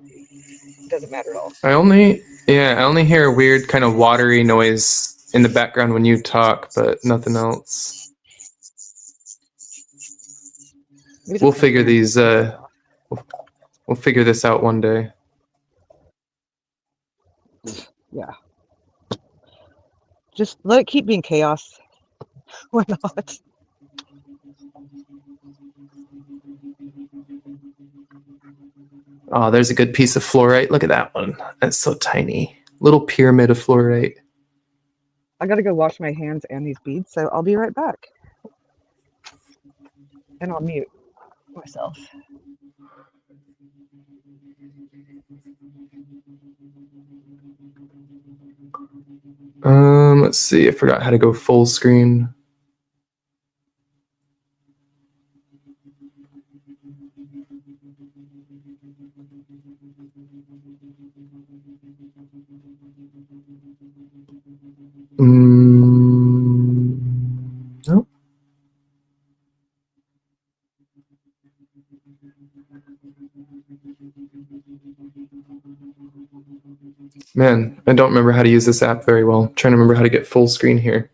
it doesn't matter at all. I only hear a weird kind of watery noise in the background when you talk, but nothing else. We'll figure these. We'll figure this out one day. Yeah. Just let it keep being chaos. Why not? Oh, there's a good piece of fluorite. Look at that one. That's so tiny. Little pyramid of fluorite. I gotta go wash my hands and these beads, so I'll be right back. And I'll mute myself. Let's see. I forgot how to go full screen. Nope. Man, I don't remember how to use this app very well. I'm trying to remember how to get full screen here.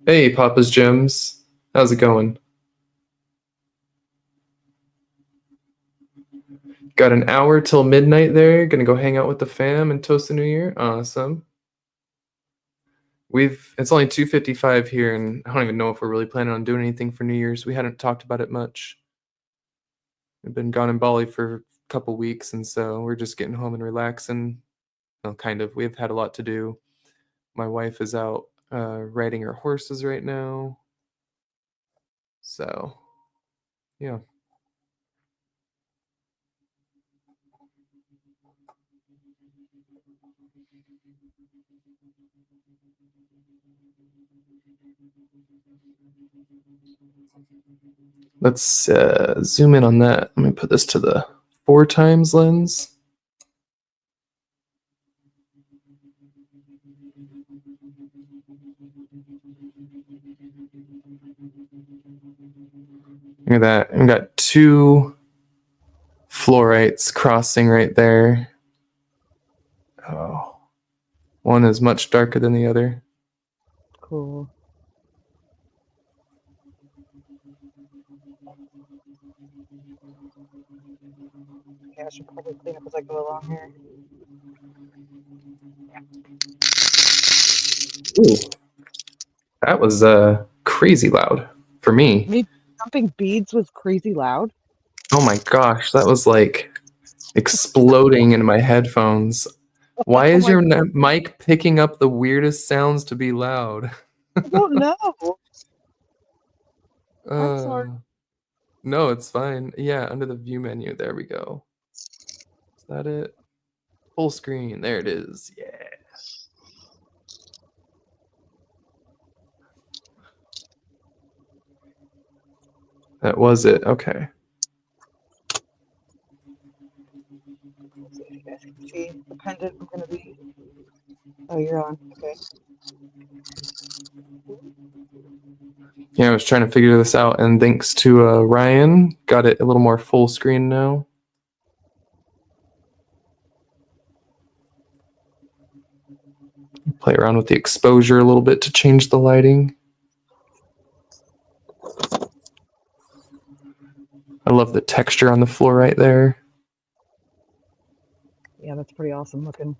Hey, Papa's Gems. How's it going? Got an hour till midnight there. Gonna go hang out with the fam and toast the new year. Awesome. It's only 2:55 here, and I don't even know if we're really planning on doing anything for New Year's. We hadn't talked about it much. We've been gone in Bali for a couple weeks, and so we're just getting home and relaxing. Well, kind of. We've had a lot to do. My wife is out riding her horses right now. So, yeah. Let's zoom in on that. Let me put this to the 4x lens. Look at that. I've got two fluorites crossing right there. Oh, one is much darker than the other. Cool. Yeah, I should probably clean up as I go along here. Ooh, that was crazy loud for me. Me dumping beads was crazy loud. Oh my gosh, that was like exploding in my headphones. Why is your mic picking up the weirdest sounds to be loud? I don't know. I'm sorry. No, it's fine. Yeah, under the view menu. There we go. Is that it? Full screen. There it is. Yeah. That was it. Okay. Let's see if you guys can see the pendant I'm going to be. Oh, you're on. Okay. Yeah, I was trying to figure this out, and thanks to Ryan, got it a little more full screen now. Play around with the exposure a little bit to change the lighting. I love the texture on the floor right there. Yeah, that's pretty awesome looking.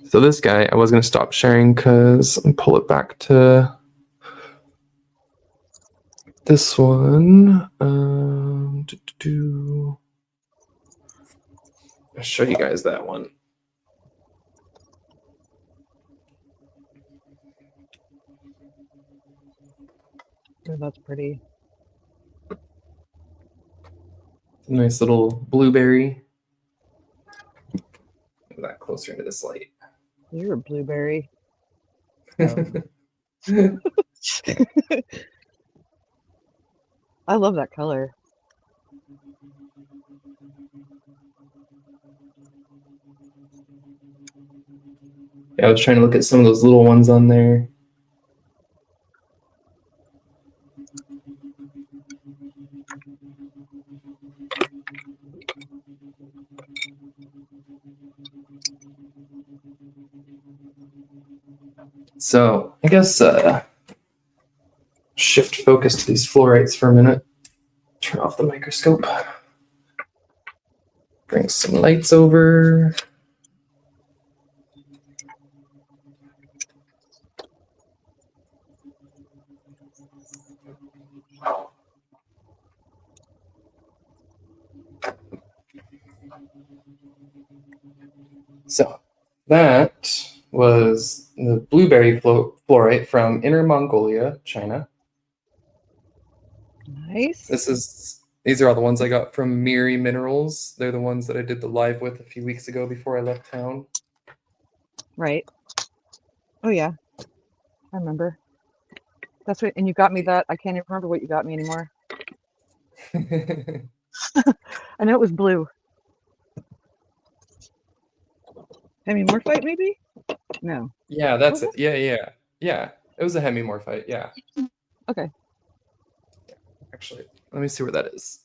So this guy, I was going to stop sharing because pull it back to this one. I'll show you guys that one. Oh, that's pretty. Nice little blueberry. Move that closer into this light. You're a blueberry. Oh. I love that color. Yeah, I was trying to look at some of those little ones on there. So I guess shift focus to these fluorites for a minute. Turn off the microscope. Bring some lights over. So that was the blueberry fluorite from Inner Mongolia, China. Nice. These are all the ones I got from Miri Minerals. They're the ones that I did the live with a few weeks ago before I left town. Right. Oh yeah, I remember. That's what, and you got me that. I can't even remember what you got me anymore. I know it was blue. Hemimorphite, maybe? No. Yeah, that's it. Yeah. It was a hemimorphite. Yeah. Okay. Actually, let me see where that is.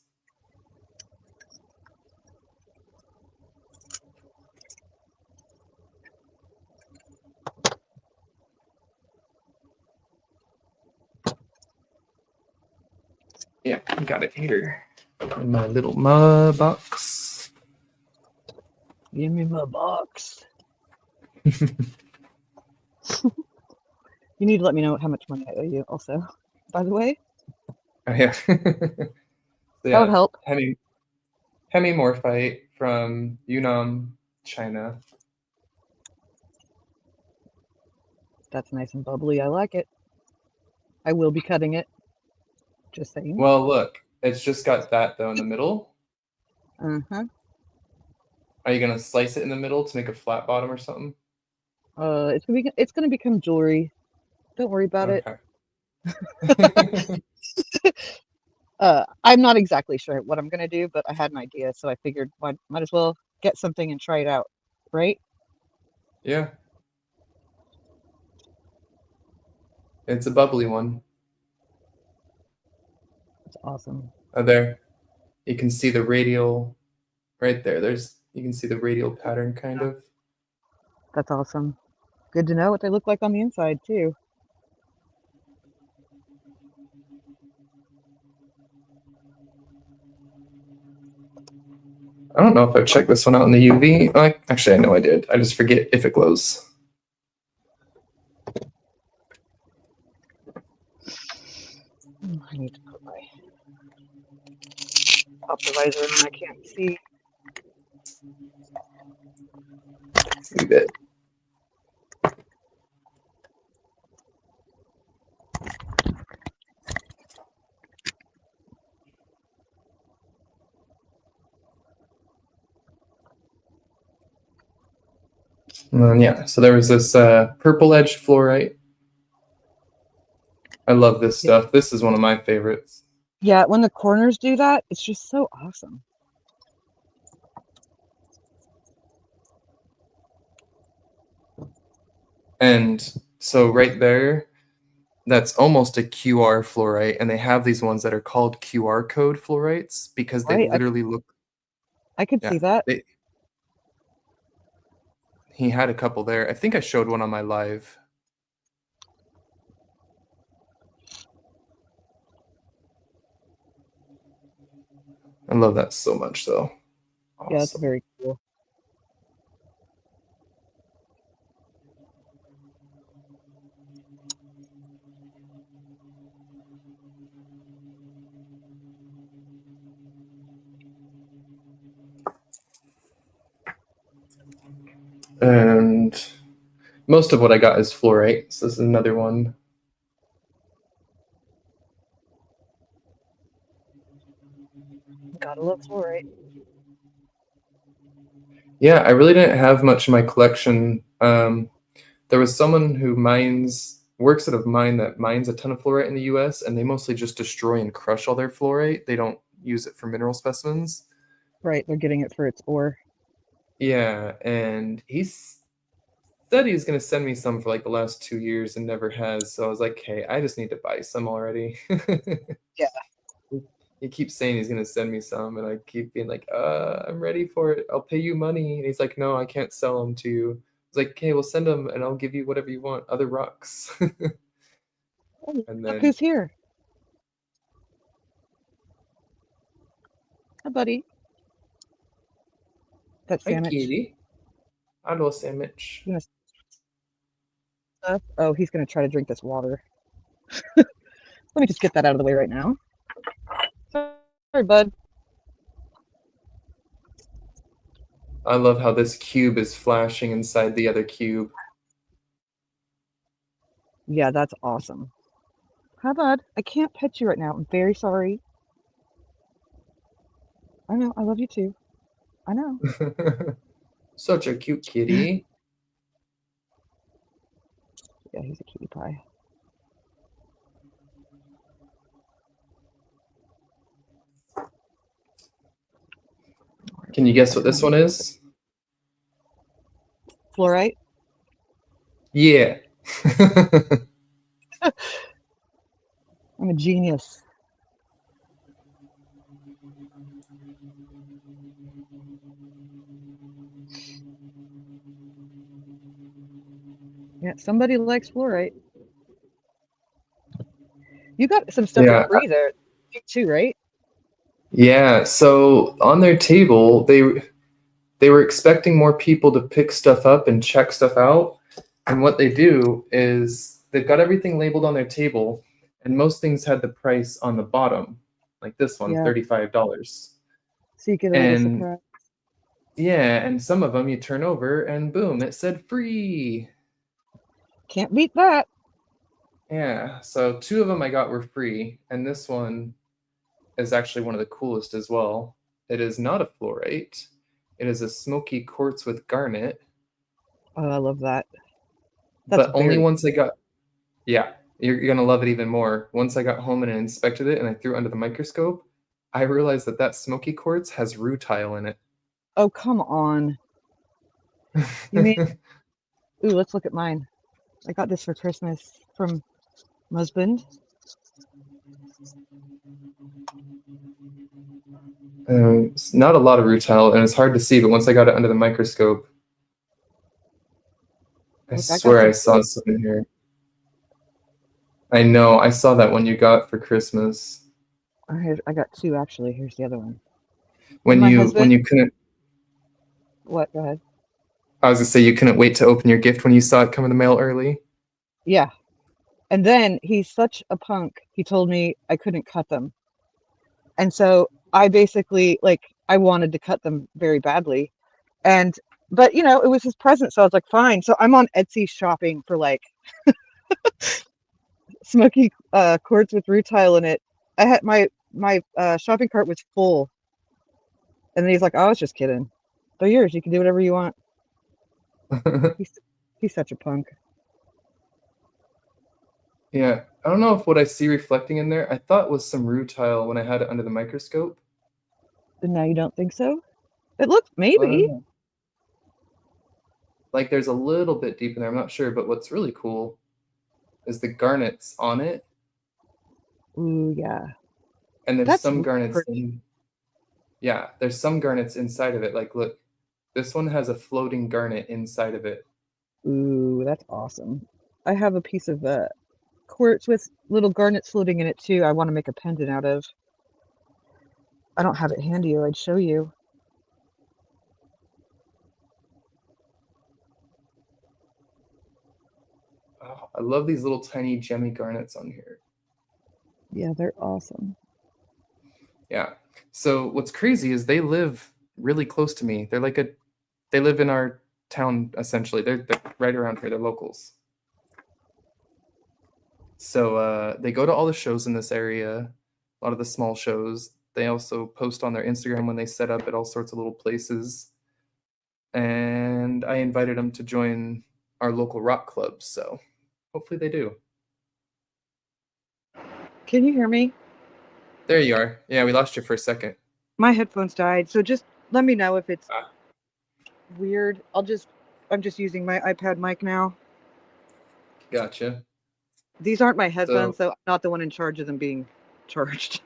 Yeah, I got it here in my little mud box. Give me my box. You need to let me know how much money I owe you also, by the way. Oh, yeah. So, That would help. Hemimorphite from Yunnan, China. That's nice and bubbly. I like it. I will be cutting it. Just saying. Well, look, it's just got that though in the middle. Uh-huh. Are you gonna slice it in the middle to make a flat bottom or something? It's gonna become jewelry. Don't worry about it. I'm not exactly sure what I'm gonna do, but I had an idea, so I figured might as well get something and try it out, right? Yeah. It's a bubbly one. That's awesome. Oh, there. You can see the radial right there. You can see the radial pattern kind of. That's awesome. Good to know what they look like on the inside too. I don't know if I've checked this one out in the UV. Actually, I know I did. I just forget if it glows. I need to put my optimizer on. I can't see. You bet. And then, yeah, so there was this purple edge fluorite. I love this stuff. This is one of my favorites. Yeah, when the corners do that, it's just so awesome. And so right there, that's almost a QR fluorite, and they have these ones that are called QR code fluorites because they Right, literally look. I could see Yeah, that. he had a couple there. I think I showed one on my live. I love that so much, though. Awesome. Yeah, it's very cool. And most of what I got is fluorite. So this is another one. Gotta love fluorite. Yeah, I really didn't have much in my collection. There was someone who works at a mine that mines a ton of fluorite in the US, and they mostly just destroy and crush all their fluorite. They don't use it for mineral specimens. Right, they're getting it for its ore. Yeah, and he said he was going to send me some for like the last 2 years and never has. So I was like, hey, I just need to buy some already. Yeah. He keeps saying he's going to send me some, and I keep being like, I'm ready for it. I'll pay you money. And he's like, no, I can't sell them to you. It's like, okay, well, send them, and I'll give you whatever you want, other rocks. Oh, And look then, who's here. Hi, buddy. That hi, sandwich. kitty. Hello, sandwich. You know, oh, he's gonna try to drink this water. Let me just get that out of the way right now. Sorry, bud. I love how this cube is flashing inside the other cube. Yeah, that's awesome. Hi, bud. I can't pet you right now. I'm very sorry. I know. I love you too. I know. Such a cute kitty. Yeah, he's a cutie pie. Can you guess what this one is? Fluorite? Yeah. I'm a genius. Yeah, somebody likes fluorite. You got some stuff Yeah. for free there too, right? Yeah, so on their table, they were expecting more people to pick stuff up and check stuff out. And what they do is they've got everything labeled on their table, and most things had the price on the bottom, like this one, Yeah. $35. So you get a little surprise. Yeah, and some of them you turn over and boom, it said free. Can't beat that. Yeah, so 2 of them I got were free, and this one is actually one of the coolest as well. It is not a fluorite. It is a smoky quartz with garnet. Oh, I love that. That's But only once I got, yeah, you're gonna love it even more. Once I got home and I inspected it and I threw it under the microscope, I realized that that smoky quartz has rutile in it. Oh, come on. You mean, ooh, let's look at mine. I got this for Christmas from my husband. It's not a lot of rutile, and it's hard to see, but once I got it under the microscope, I swear I saw something here. I know, I saw that one you got for Christmas. I got 2 actually. Here's the other one. When you couldn't. What? Go ahead. I was gonna say you couldn't wait to open your gift when you saw it come in the mail early. Yeah. And then he's such a punk. He told me I couldn't cut them. And so I basically, like, I wanted to cut them very badly. And, but, it was his present. So I was like, fine. So I'm on Etsy shopping for like smoky quartz with rutile in it. I had my shopping cart was full. And then he's like, oh, I was just kidding. They're yours. You can do whatever you want. He's such a punk. Yeah, I don't know if what I see reflecting in there, I thought was some rutile when I had it under the microscope. And now you don't think so? It looks I don't maybe. know. Like there's a little bit deep in there, I'm not sure, but what's really cool is the garnets on it. Ooh, yeah. And there's That's some really garnets pretty. there's some garnets inside of it. Like look, this one has a floating garnet inside of it. Ooh, that's awesome. I have a piece of quartz with little garnets floating in it too. I want to make a pendant out of. I don't have it handy or I'd show you. Oh, I love these little tiny gemmy garnets on here. Yeah, they're awesome. Yeah. So what's crazy is they live really close to me. They live in our town essentially. They're right around here. They're locals. So they go to all the shows in this area, a lot of the small shows. They also post on their Instagram when they set up at all sorts of little places. And I invited them to join our local rock club. So hopefully they do. Can you hear me? There you are. Yeah, we lost you for a second. My headphones died, so just let me know if it's Ah. weird. I'm just using my iPad mic now. Gotcha. These aren't my headphones, so I'm not the one in charge of them being charged.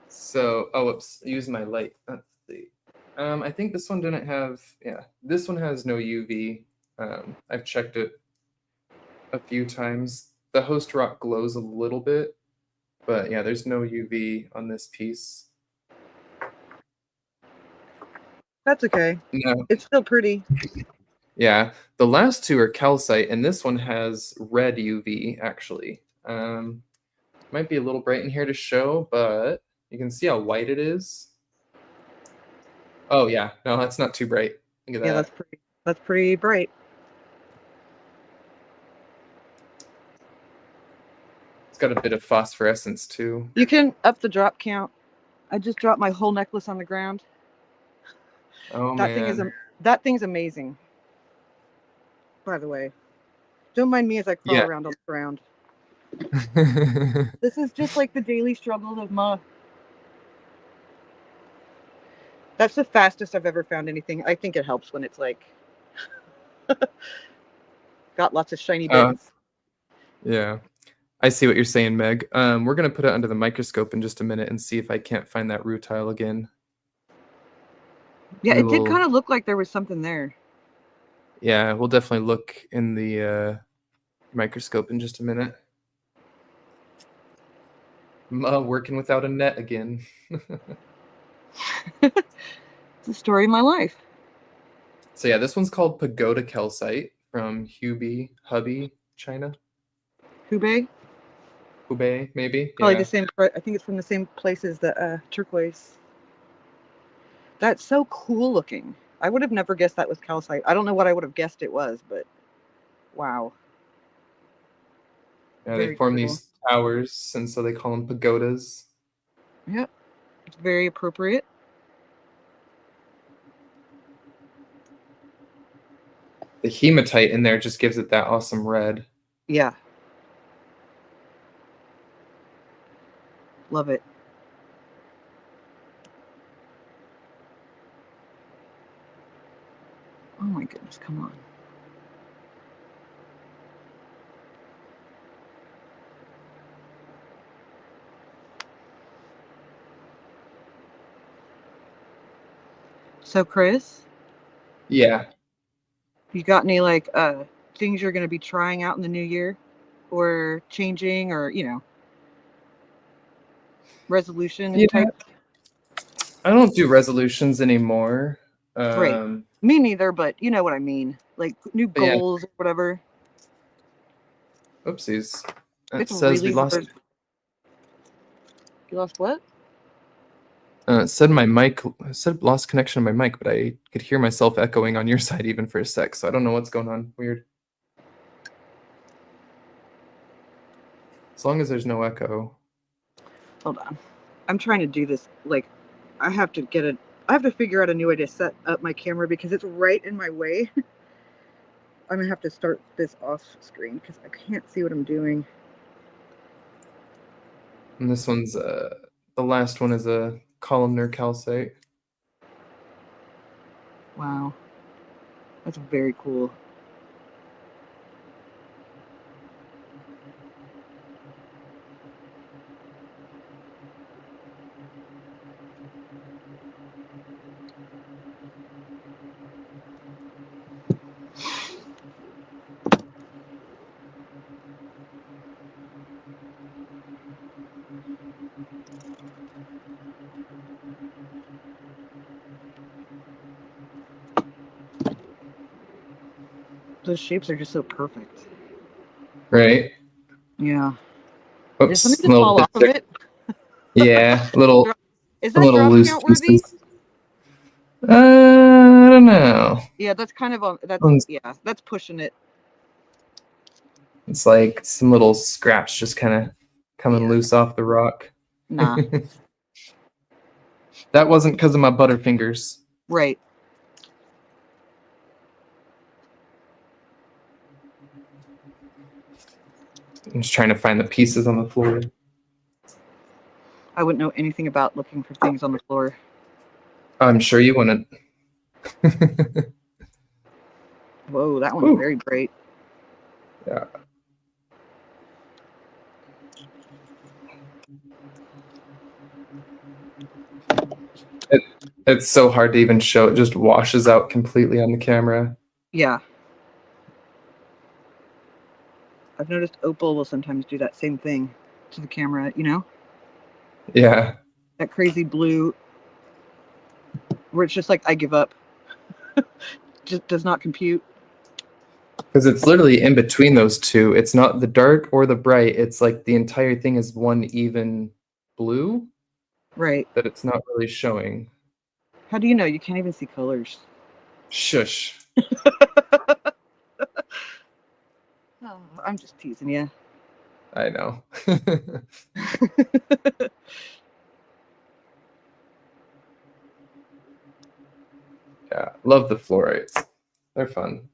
So, oh, whoops, use my light. Let's see. I think this one didn't have, yeah, this one has no UV. I've checked it a few times. The host rock glows a little bit, but yeah, there's no UV on this piece. That's okay. No. It's still pretty. Yeah, the last two are calcite, and this one has red UV actually. Might be a little bright in here to show, but you can see how white it is. Oh yeah, no, that's not too bright. Look at Yeah, that. that's pretty bright. It's got a bit of phosphorescence too. You can up the drop count. I just dropped my whole necklace on the ground. Oh That man. that thing's amazing. By the way, don't mind me as I crawl Yeah. around on the ground. This is just like the daily struggles of Ma. That's the fastest I've ever found anything. I think it helps when it's like got lots of shiny bits. Yeah. I see what you're saying, Meg. We're gonna put it under the microscope in just a minute and see if I can't find that rutile again. Yeah, it did kind of look like there was something there. Yeah, we'll definitely look in the microscope in just a minute. Working without a net again. It's the story of my life. So yeah, this one's called Pagoda Calcite from Hubei, China. Hubei? Hubei, maybe? Probably Yeah. the same. I think it's from the same place as the turquoise. That's so cool looking. I would have never guessed that was calcite. I don't know what I would have guessed it was, but wow. Yeah, Very they form cool. these towers, and so they call them pagodas. Yep. It's very appropriate. The hematite in there just gives it that awesome red. Yeah. Love it. Oh my goodness, come on. So Chris, Yeah. you got any like things you're going to be trying out in the new year or changing or, resolution type? I don't do resolutions anymore. Great. Me neither, but you know what I mean. Like new But yeah, goals or whatever. Oopsies. It It's says we really lost. hard. You lost what? It said my mic. It said lost connection to my mic, but I could hear myself echoing on your side even for a sec. So I don't know what's going on. Weird. As long as there's no echo. Hold on. I'm trying to do this. Like, I have to figure out a new way to set up my camera because it's right in my way. I'm gonna have to start this off screen because I can't see what I'm doing. And this one's the last one is a columnar calcite. Wow. That's very cool. Those shapes are just so perfect. Right. Yeah. Did Oops. something just fall off of it? Yeah. Is A that little drop loose count worthy? pieces. I don't know. Yeah, that's kind of that's pushing it. It's like some little scraps just kind of coming loose off the rock. Nah. That wasn't because of my butterfingers. Right. I'm just trying to find the pieces on the floor. I wouldn't know anything about looking for things on the floor. I'm sure you wouldn't. Whoa, that one's very bright. Yeah. It's so hard to even show. It just washes out completely on the camera. Yeah. I've noticed Opal will sometimes do that same thing to the camera, you know? Yeah. That crazy blue where it's just like, I give up. Just does not compute. Because it's literally in between those two. It's not the dark or the bright. It's like the entire thing is one even blue. Right. That it's not really showing. How do you know? You can't even see colors. Shush. Oh, I'm just teasing you. I know. Yeah, love the fluorites. They're fun.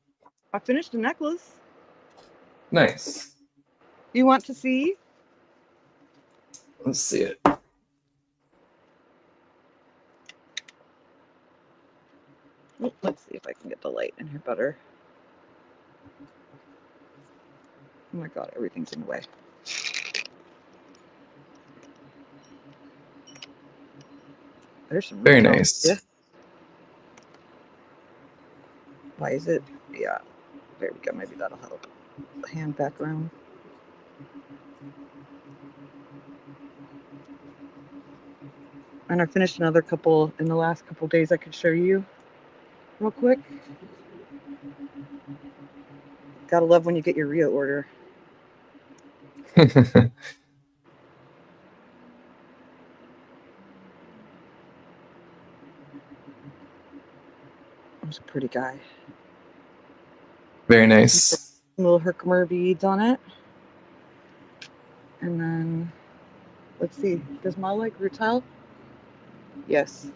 I finished the necklace. Nice. You want to see? Let's see it. Let's see if I can get the light in here better. Oh my god, everything's in the way. There's some Very nice. Yeah. Why is it? Yeah. There we go. Maybe that'll help. The hand background. And I finished another couple in the last couple days I could show you real quick. Gotta love when you get your Rio order. I was a pretty guy. Very nice. Little Herkimer beads on it. And then, let's see, does my like rutile? Yes.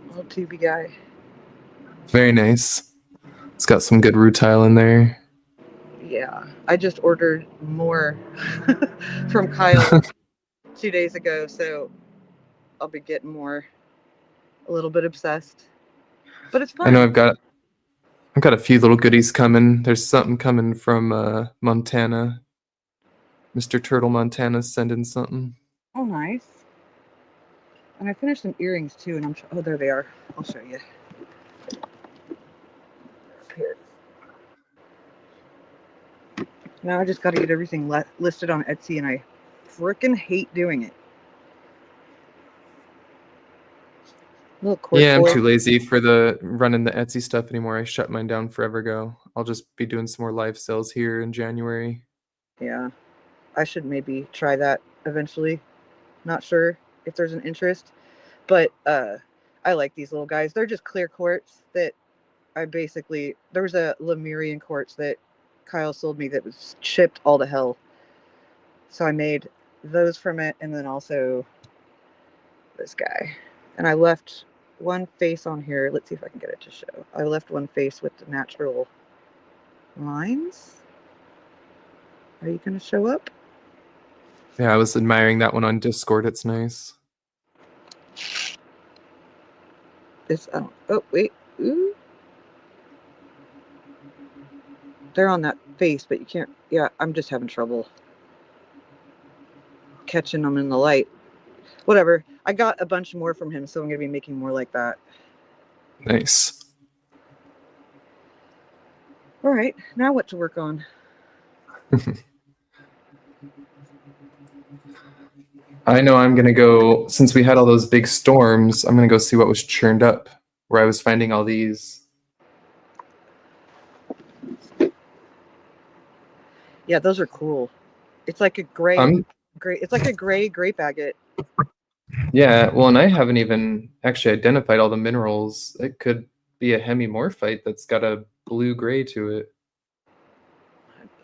Little tubey guy. Very nice. It's got some good rutile in there. Yeah, I just ordered more from Kyle 2 days ago, so I'll be getting more. A little bit obsessed, but it's fun. I know I've got a few little goodies coming. There's something coming from Montana. Mr. Turtle Montana's sending something. Oh, nice. And I finished some earrings too, and oh, there they are. I'll show you. Here. Now I just got to get everything listed on Etsy, and I frickin' hate doing it. Little quartz Yeah, I'm boy. too lazy for the running the Etsy stuff anymore. I shut mine down forever ago. I'll just be doing some more live sales here in January. Yeah, I should maybe try that eventually. Not sure if there's an interest, but I like these little guys. They're just clear quartz that I basically, there was a Lemurian quartz that Kyle sold me that was chipped all to hell. So I made those from it, and then also this guy. And I left one face on here. Let's see if I can get it to show. I left one face with the natural lines. Are you going to show up? Yeah, I was admiring that one on Discord. It's nice. This, oh, wait. Ooh. They're on that face, but you can't. Yeah, I'm just having trouble catching them in the light. Whatever. I got a bunch more from him, so I'm going to be making more like that. Nice. All right, now what to work on? I know I'm going to go, since we had all those big storms, I'm going to go see what was churned up, where I was finding all these. Yeah, those are cool. It's like a gray, it's like a gray grape agate. Yeah, well, and I haven't even actually identified all the minerals. It could be a hemimorphite that's got a blue-gray to it.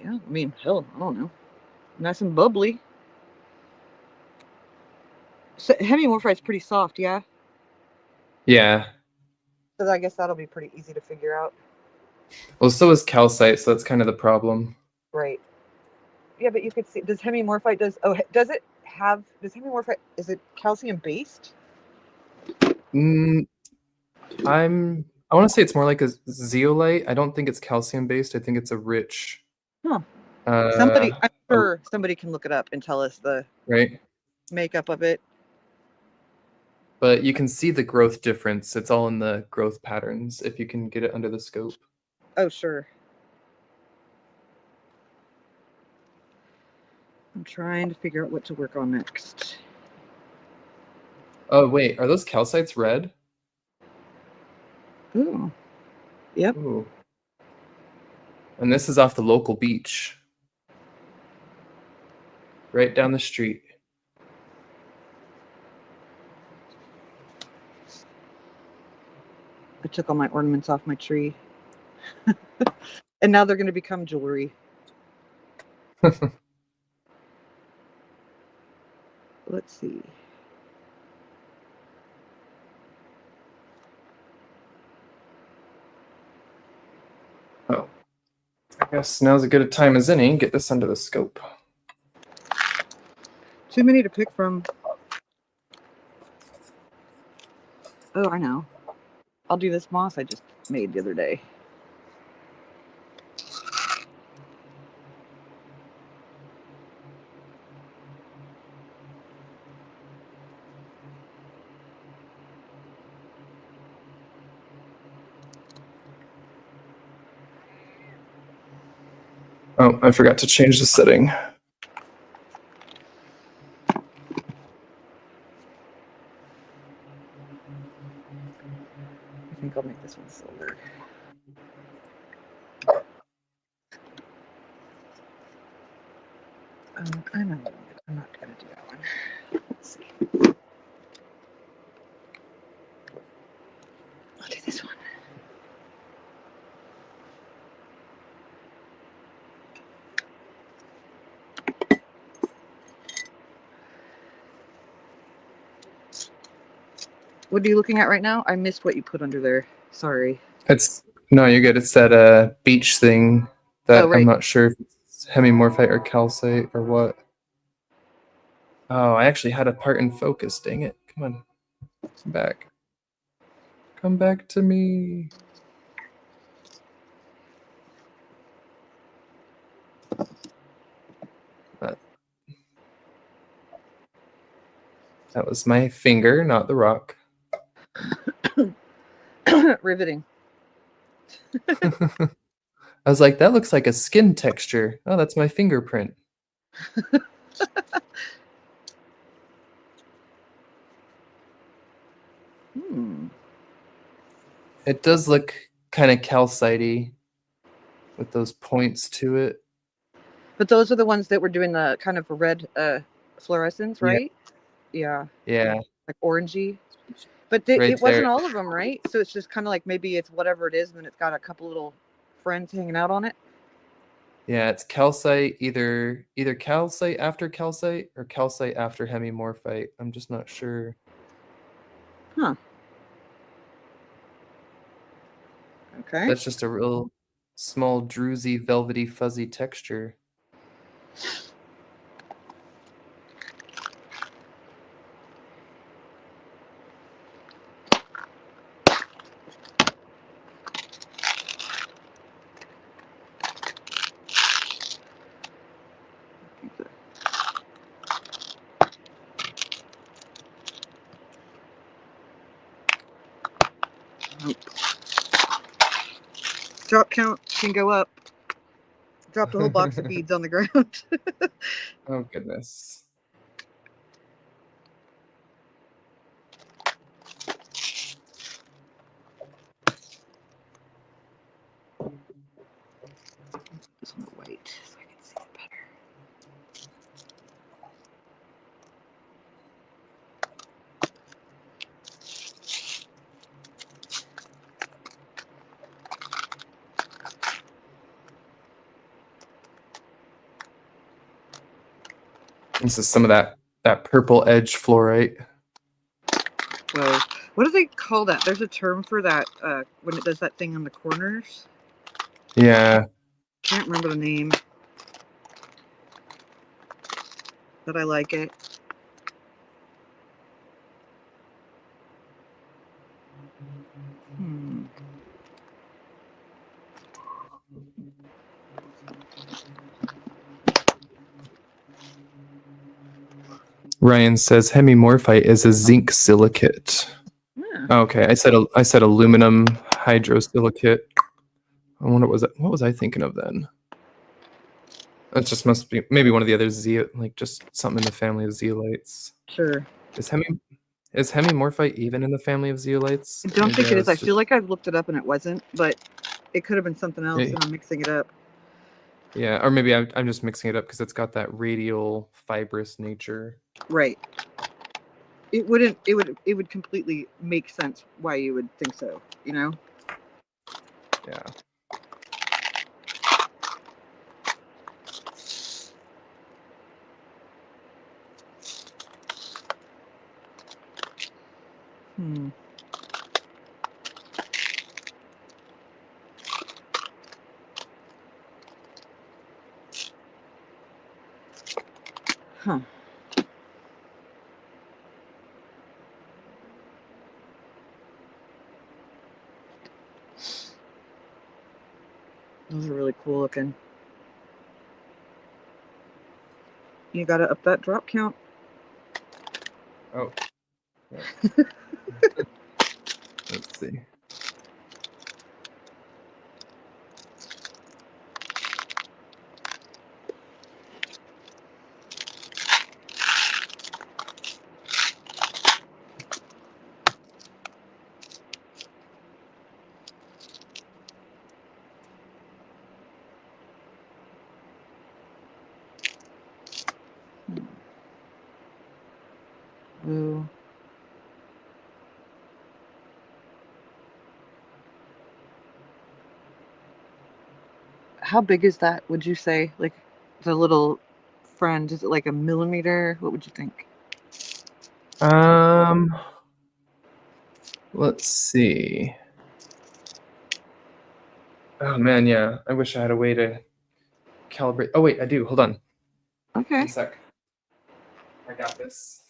Yeah, I mean, hell, I don't know. Nice and bubbly. So, hemimorphite's pretty soft, yeah? Yeah. So I guess that'll be pretty easy to figure out. Well, so is calcite, so that's kind of the problem. Right. Yeah, but you could see, does hemimorphite, does hemimorphite, is it calcium based? I want to say it's more like a zeolite. I don't think it's calcium based. I think it's a rich. Huh. I'm sure somebody can look it up and tell us the right. makeup of it. But you can see the growth difference. It's all in the growth patterns if you can get it under the scope. Oh, sure. I'm trying to figure out what to work on next. Oh, wait. Are those calcites red? Ooh. Yep. Ooh. And this is off the local beach. Right down the street. I took all my ornaments off my tree. And now they're going to become jewelry. Let's see. Oh. I guess now's as good a time as any. Get this under the scope. Too many to pick from. Oh, I know. I'll do this moss I just made the other day. Oh, I forgot to change the setting. I think I'll make this one silver. I know. I'm not going to do that one. Let's see. I'll do this one. What are you looking at right now? I missed what you put under there. Sorry. No, you're good. It's that beach thing that right. I'm not sure if it's hemimorphite or calcite or what. Oh, I actually had a part in focus. Dang it. Come on. Come back. Come back to me. That was my finger, not the rock. Riveting. I was like, that looks like a skin texture. Oh, that's my fingerprint. It does look kind of calcite-y with those points to it. But those are the ones that were doing the kind of red fluorescence, right? Yeah. Yeah. Like orangey. But Right it wasn't there. all of them, right? So it's just kind of like maybe it's whatever it is, and then it's got a couple little friends hanging out on it. Yeah, it's calcite, either calcite after calcite or calcite after hemimorphite. I'm just not sure. Huh. Okay. That's just a real small, druzy, velvety, fuzzy texture. Drop count can go up. Dropped a whole box of beads on the ground. Oh, goodness. This one white so I can see it better. This is some of that purple edge fluorite. Whoa. What do they call that? There's a term for that when it does that thing on the corners. Yeah. Can't remember the name. But I like it. Ryan says hemimorphite is a zinc silicate. Yeah. Okay, I said aluminum hydrosilicate. I wonder what was I thinking of then? That just must be maybe one of the other like just something in the family of zeolites. Sure. Is hemimorphite even in the family of zeolites? I don't think it is. I feel like I've looked it up and it wasn't, but it could have been something else and I'm mixing it up. Yeah, or maybe I'm just mixing it up because it's got that radial fibrous nature. Right. It would completely make sense why you would think so, you know? Yeah. Huh. Those are really cool looking. You gotta up that drop count. Oh. Yeah. Let's see. Ooh. How big is that, would you say? Like the little friend, is it like a millimeter? What would you think? Let's see. Oh man, yeah. I wish I had a way to calibrate. Oh wait, I do. Hold on. Okay. 1 sec. I got this.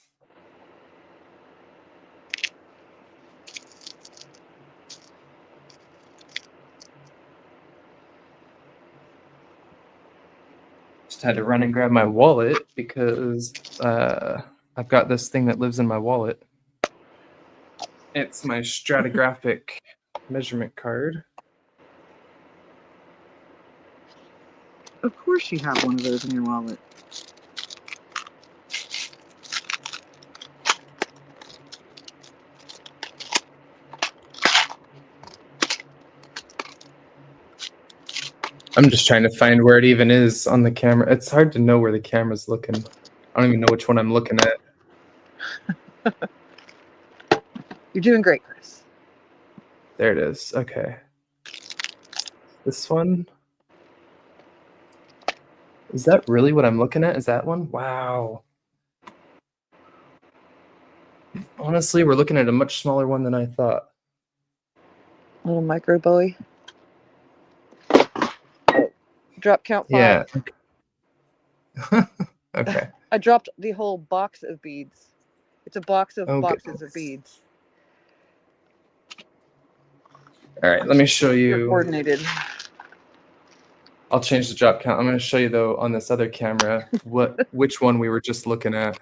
Just had to run and grab my wallet because I've got this thing that lives in my wallet. It's my stratigraphic measurement card. Of course you have one of those in your wallet. I'm just trying to find where it even is on the camera. It's hard to know where the camera's looking. I don't even know which one I'm looking at. You're doing great, Chris. There it is. Okay. This one? Is that really what I'm looking at? Is that one? Wow. Honestly, we're looking at a much smaller one than I thought. Little micro boy. Oh, drop count 5. Yeah. Okay. I dropped the whole box of beads. It's a box of boxes goodness. of beads. All right, let me show You're you. coordinated. I'll change the drop count. I'm going to show you though on this other camera which one we were just looking at.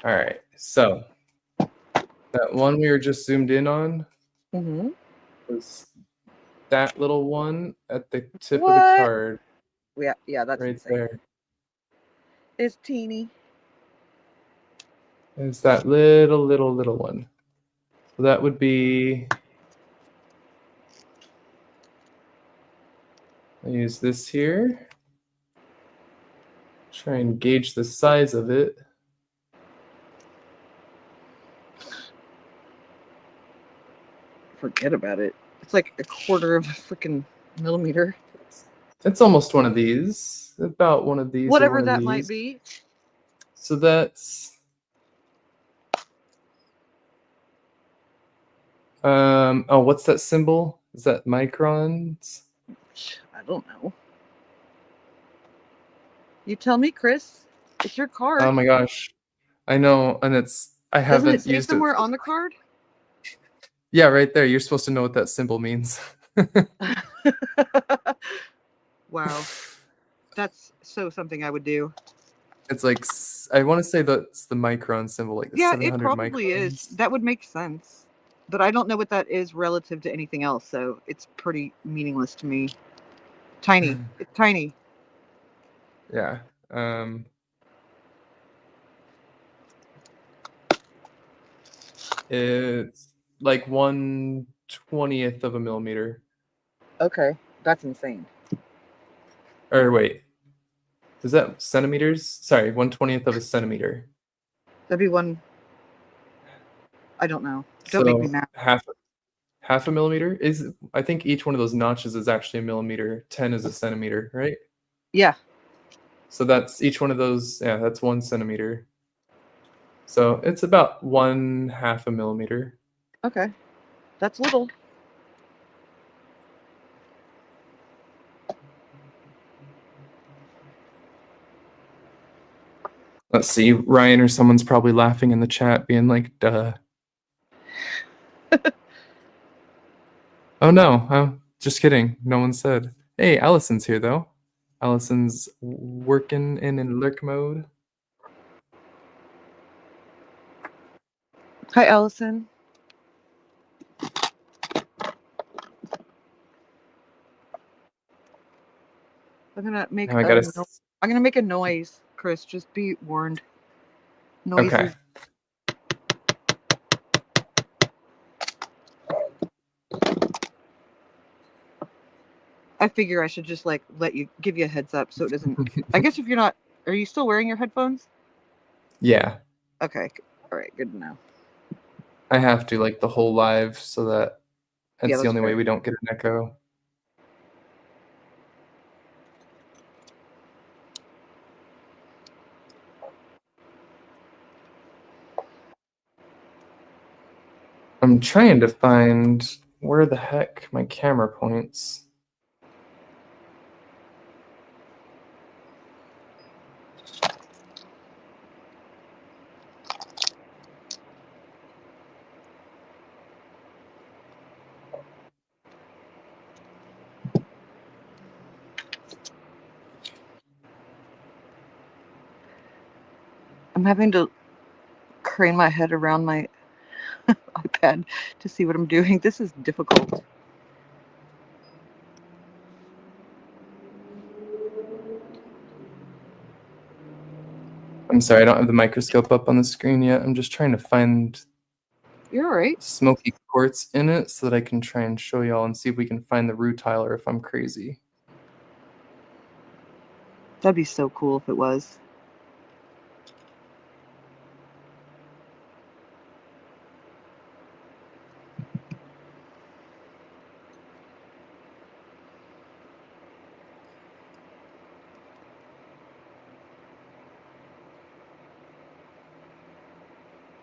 All right, so that one we were just zoomed in on was that little one at the tip of the card. Yeah, that's right insane. there. It's teeny. It's that little one. So that would be. I use this here. Try and gauge the size of it. Forget about it. It's like a quarter of a freaking millimeter. It's almost one of these. About one of these. Whatever or one that of might these. be. So that's. Oh, what's that symbol? Is that microns? I don't know. You tell me, Chris. It's your card. Oh my gosh. I know, and I haven't Doesn't it say used somewhere it. on the card? Yeah, right there. You're supposed to know what that symbol means. Wow. That's so something I would do. It's like, I want to say that's the micron symbol, like the 700 it probably microns. is. That would make sense. But I don't know what that is relative to anything else, so it's pretty meaningless to me. Tiny. It's tiny. Yeah. It's like 1/20th of a millimeter. Okay, that's insane. Or wait, is that centimeters? Sorry, 1/20th of a centimeter. That'd be one. I don't know. Don't So make me mad. half a millimeter is. I think each one of those notches is actually a millimeter. 10 is a centimeter, right? Yeah. So that's each one of those. Yeah, that's 1 centimeter. So it's about 1/2 a millimeter. Okay, that's little. Let's see, Ryan or someone's probably laughing in the chat, being like, "Duh." Oh no, just kidding. No one said. Hey, Allison's here though. Allison's working in lurk mode. Hi, Allison. I'm gonna make. Now I'm gonna make a noise, Chris. Just be warned. Noises. Okay. I figure I should just like give you a heads up so it doesn't. I guess if you're not, are you still wearing your headphones? Yeah. Okay. All right. Good to know. I have to like the whole live so that that's the only way we don't get an echo. I'm trying to find where the heck my camera points. I'm having to crane my head around my iPad to see what I'm doing. This is difficult. I'm sorry, I don't have the microscope up on the screen yet. I'm just trying to find You're all right. smoky quartz in it so that I can try and show y'all and see if we can find the rutile or if I'm crazy. That'd be so cool if it was.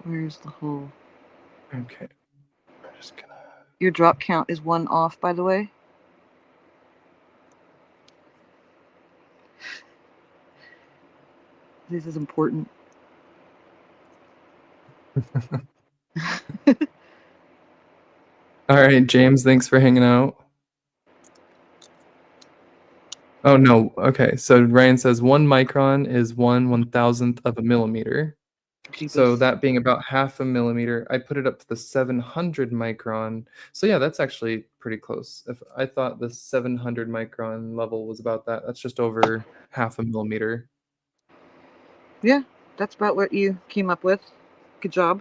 Where's the hole? Okay. I'm just gonna... Your drop count is 1 off, by the way. This is important. All right, James, thanks for hanging out. Oh, no. Okay, so Ryan says 1 micron is 1/1000th of a millimeter. So that being about half a millimeter, I put it up to the 700 micron. So yeah, that's actually pretty close. If I thought the 700 micron level was about that, that's just over half a millimeter. Yeah, that's about what you came up with. Good job.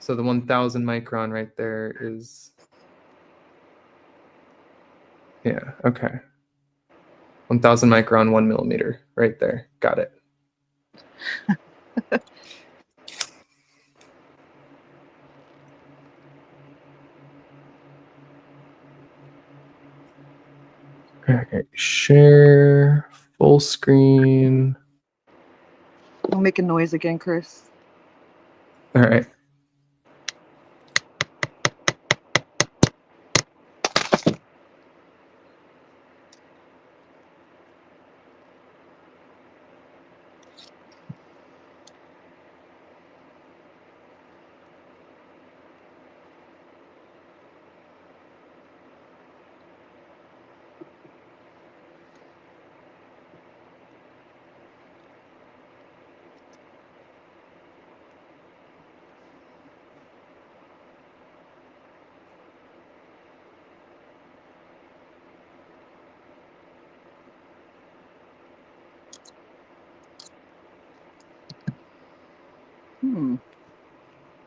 So the 1000 micron right there is, yeah, okay. 1000 micron, 1 millimeter right there. Got it. All right, share full screen. Don't make a noise again, Chris. All right.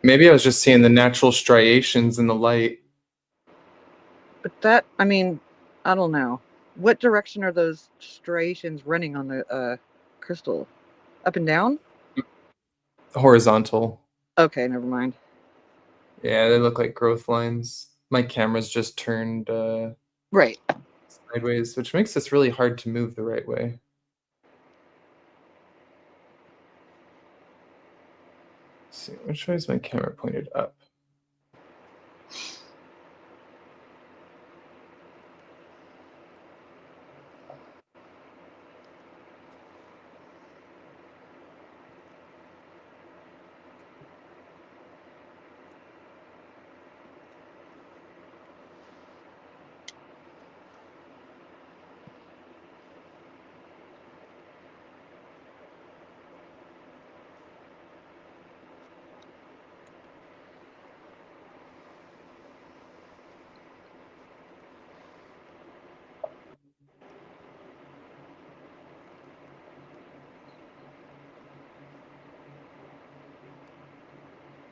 Maybe I was just seeing the natural striations in the light. But that, I mean, I don't know. What direction are those striations running on the crystal? Up and down? Horizontal. Okay, never mind. Yeah, they look like growth lines. My camera's just turned Right. sideways, which makes this really hard to move the right way. Let's see, which way is my camera pointed up?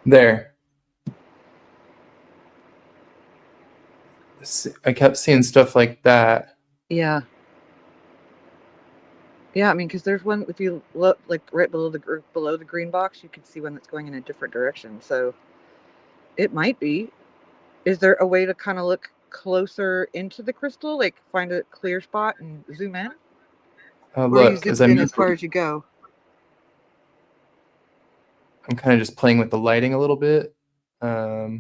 There. I kept seeing stuff like that. Yeah. Yeah, I mean, because there's one, if you look, like, right below the green box, you can see one that's going in a different direction. So it might be. Is there a way to kind of look closer into the crystal, like find a clear spot and zoom in? Or you Look, zoomed as I in move, as far as you go? I'm kind of just playing with the lighting a little bit. Now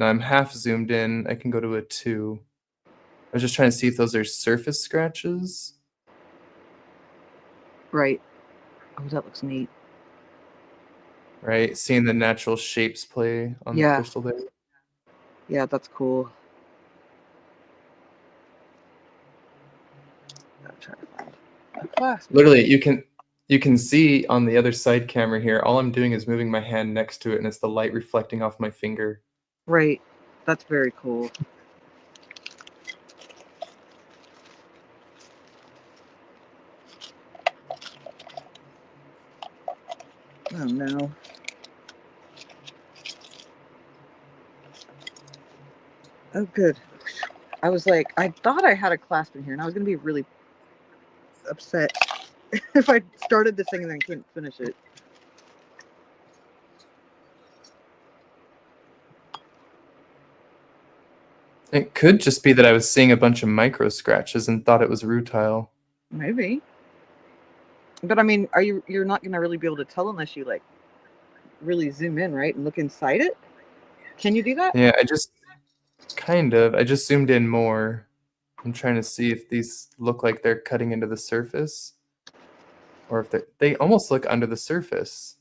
I'm half zoomed in. I can go to a 2. I was just trying to see if those are surface scratches. Right. Oh, that looks neat. Right, seeing the natural shapes play on the Yeah. crystal there. Yeah, that's cool. I'm trying to find a clasp. Literally, you can see on the other side camera here, all I'm doing is moving my hand next to it, and it's the light reflecting off my finger. Right. That's very cool. Oh no. Oh, good. I was like, I thought I had a clasp in here, and I was going to be really upset if I started this thing and then couldn't finish it. It could just be that I was seeing a bunch of micro scratches and thought it was rutile. Maybe. But I mean, you're not going to really be able to tell unless you like really zoom in, right, and look inside it? Can you do that? Yeah, I just zoomed in more. I'm trying to see if these look like they're cutting into the surface or if they almost look under the surface.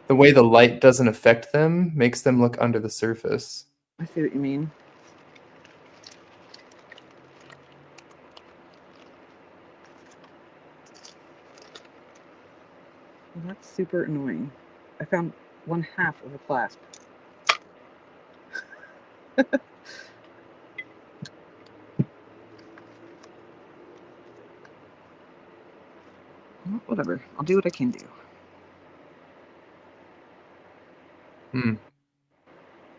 The way the light doesn't affect them makes them look under the surface. I see what you mean. Well, that's super annoying. I found 1/2 of a clasp. Well, whatever. I'll do what I can do.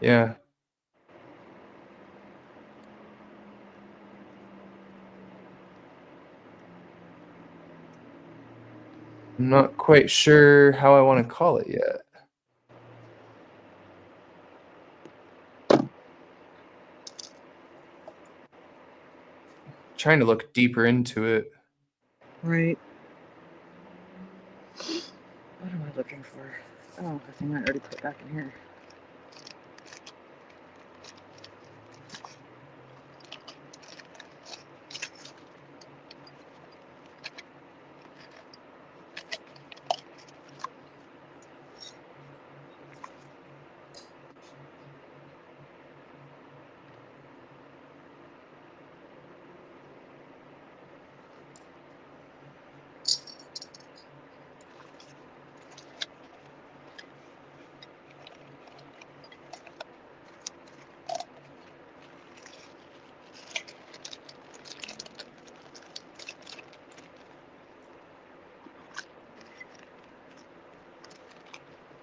Yeah. I'm not quite sure how I want to call it yet. Trying to look deeper into it. Right. What am I looking for? Oh, I think I already put it back in here.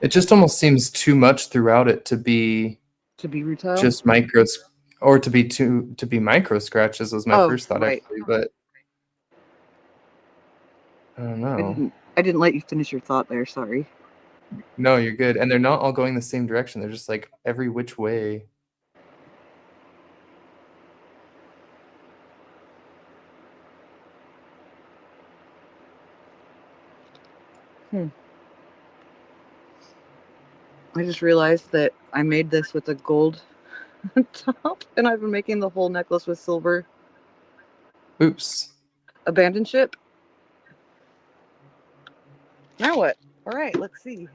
It just almost seems too much throughout it to be rutile? just micros, or to be micro scratches was my first thought right. actually, but I don't know. I didn't let you finish your thought there, sorry. No, you're good. And they're not all going the same direction. They're just like every which way. I just realized that I made this with a gold top, and I've been making the whole necklace with silver. Oops. Abandoned ship? Now what? All right, let's see.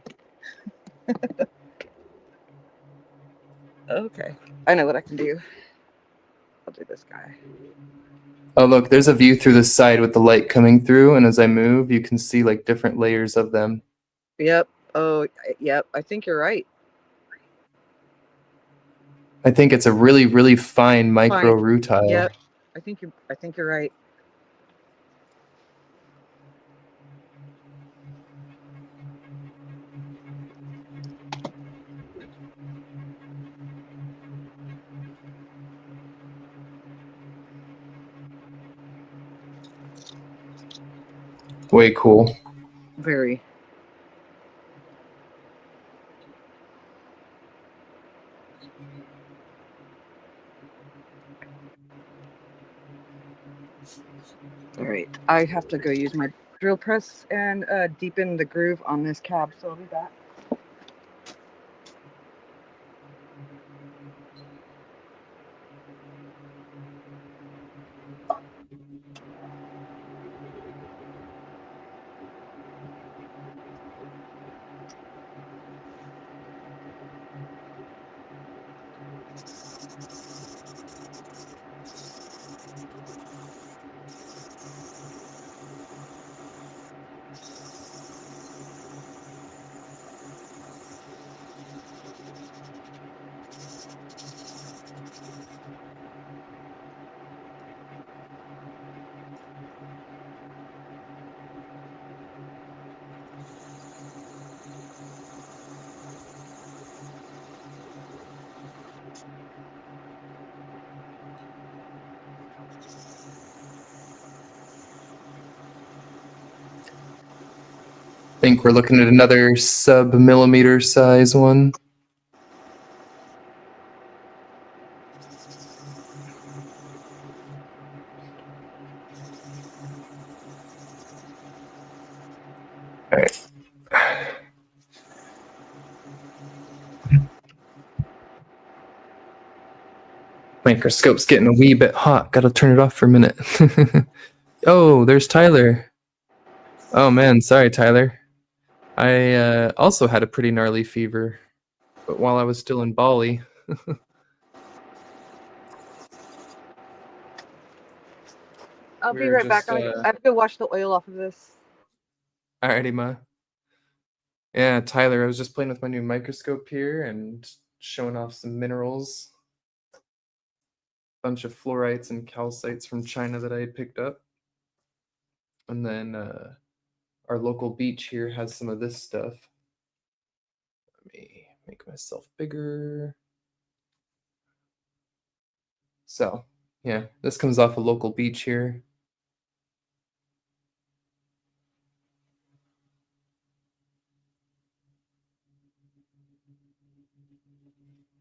Okay, I know what I can do. I'll do this guy. Oh, look, there's a view through the side with the light coming through, and as I move, you can see like different layers of them. Yep. Oh, yep. I think you're right. I think it's a really, really fine micro rutile. Yep. I think you're right. Way cool. Very. All right. I have to go use my drill press and deepen the groove on this cab, so I'll be back. think we're looking at another sub-millimeter size one. All right. Microscope's getting a wee bit hot. Gotta turn it off for a minute. Oh, there's Tyler. Oh man, sorry, Tyler. I also had a pretty gnarly fever, but while I was still in Bali. I'll We be were right back. just I have to go wash the oil off of this. alrighty, ma. Yeah, Tyler, I was just playing with my new microscope here and showing off some minerals. Bunch of fluorites and calcites from China that I had picked up. And then our local beach here has some of this stuff. Let me make myself bigger. So, yeah, this comes off a local beach here.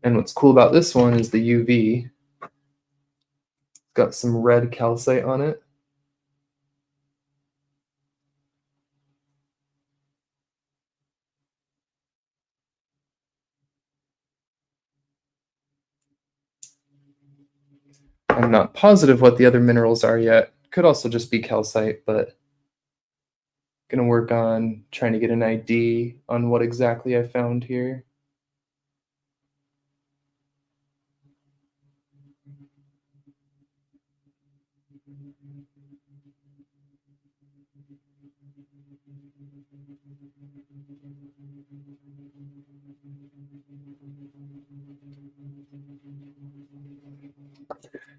And what's cool about this one is the UV. It's got some red calcite on it. I'm not positive what the other minerals are yet. Could also just be calcite, but gonna work on trying to get an ID on what exactly I found here.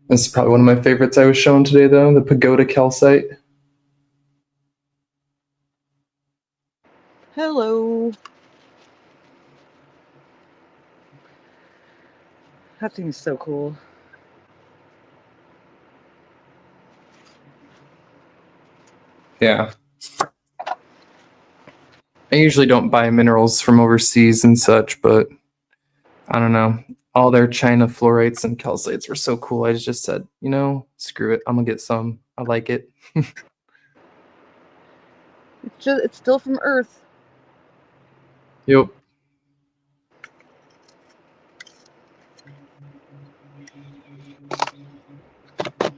This is probably one of my favorites I was shown today, though, the pagoda calcite. Hello. That thing is so cool. Yeah. I usually don't buy minerals from overseas and such, but I don't know. All their China fluorites and calcites were so cool. I just said, you know, screw it. I'm gonna get some. I like it. It's still from Earth. Yep.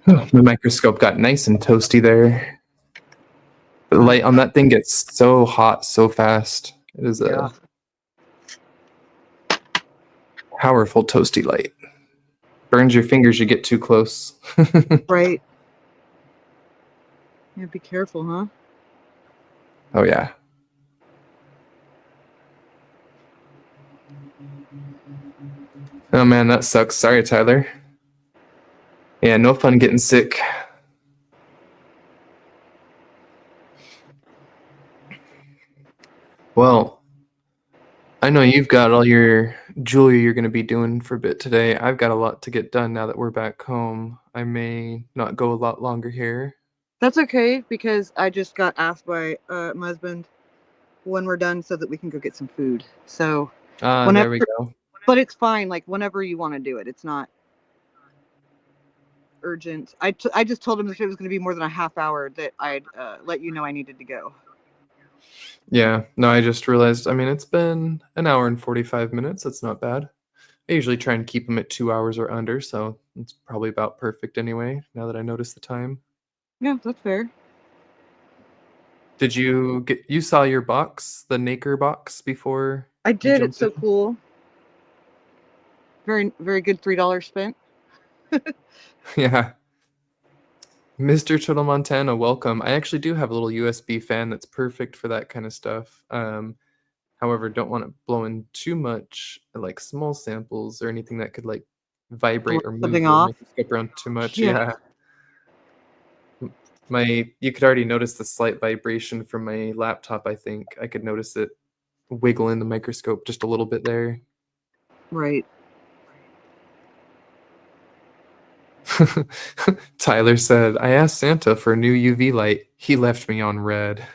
My microscope got nice and toasty there. The light on that thing gets so hot so fast. It is a powerful toasty light. Burns your fingers, you get too close. Right. Yeah, be careful, huh? Oh yeah. Oh man, that sucks. Sorry, Tyler. Yeah, no fun getting sick. Well, I know you've got all your jewelry you're going to be doing for a bit today. I've got a lot to get done now that we're back home. I may not go a lot longer here. That's okay because I just got asked by my husband when we're done so that we can go get some food. So Ah, whenever, there we go. but it's fine. Like whenever you want to do it, it's not urgent. I just told him if it was going to be more than a half hour that I'd let you know I needed to go. Yeah, no, I just realized, I mean, it's been an hour and 45 minutes. That's not bad. I usually try and keep them at 2 hours or under, so it's probably about perfect anyway, now that I notice the time. Yeah, that's fair. Did you saw your box, the Naker box, before I you did. It's jumped so in? cool. Very, very good $3 spent. Yeah. Mr. Tuttle Montana, welcome. I actually do have a little USB fan that's perfect for that kind of stuff. However, don't want it blowing too much, like small samples or anything that could like vibrate or move Something the off. microscope around too much. Yeah. Yeah. You could already notice the slight vibration from my laptop, I think. I could notice it wiggle in the microscope just a little bit there. Right. Tyler said, I asked Santa for a new UV light. He left me on red.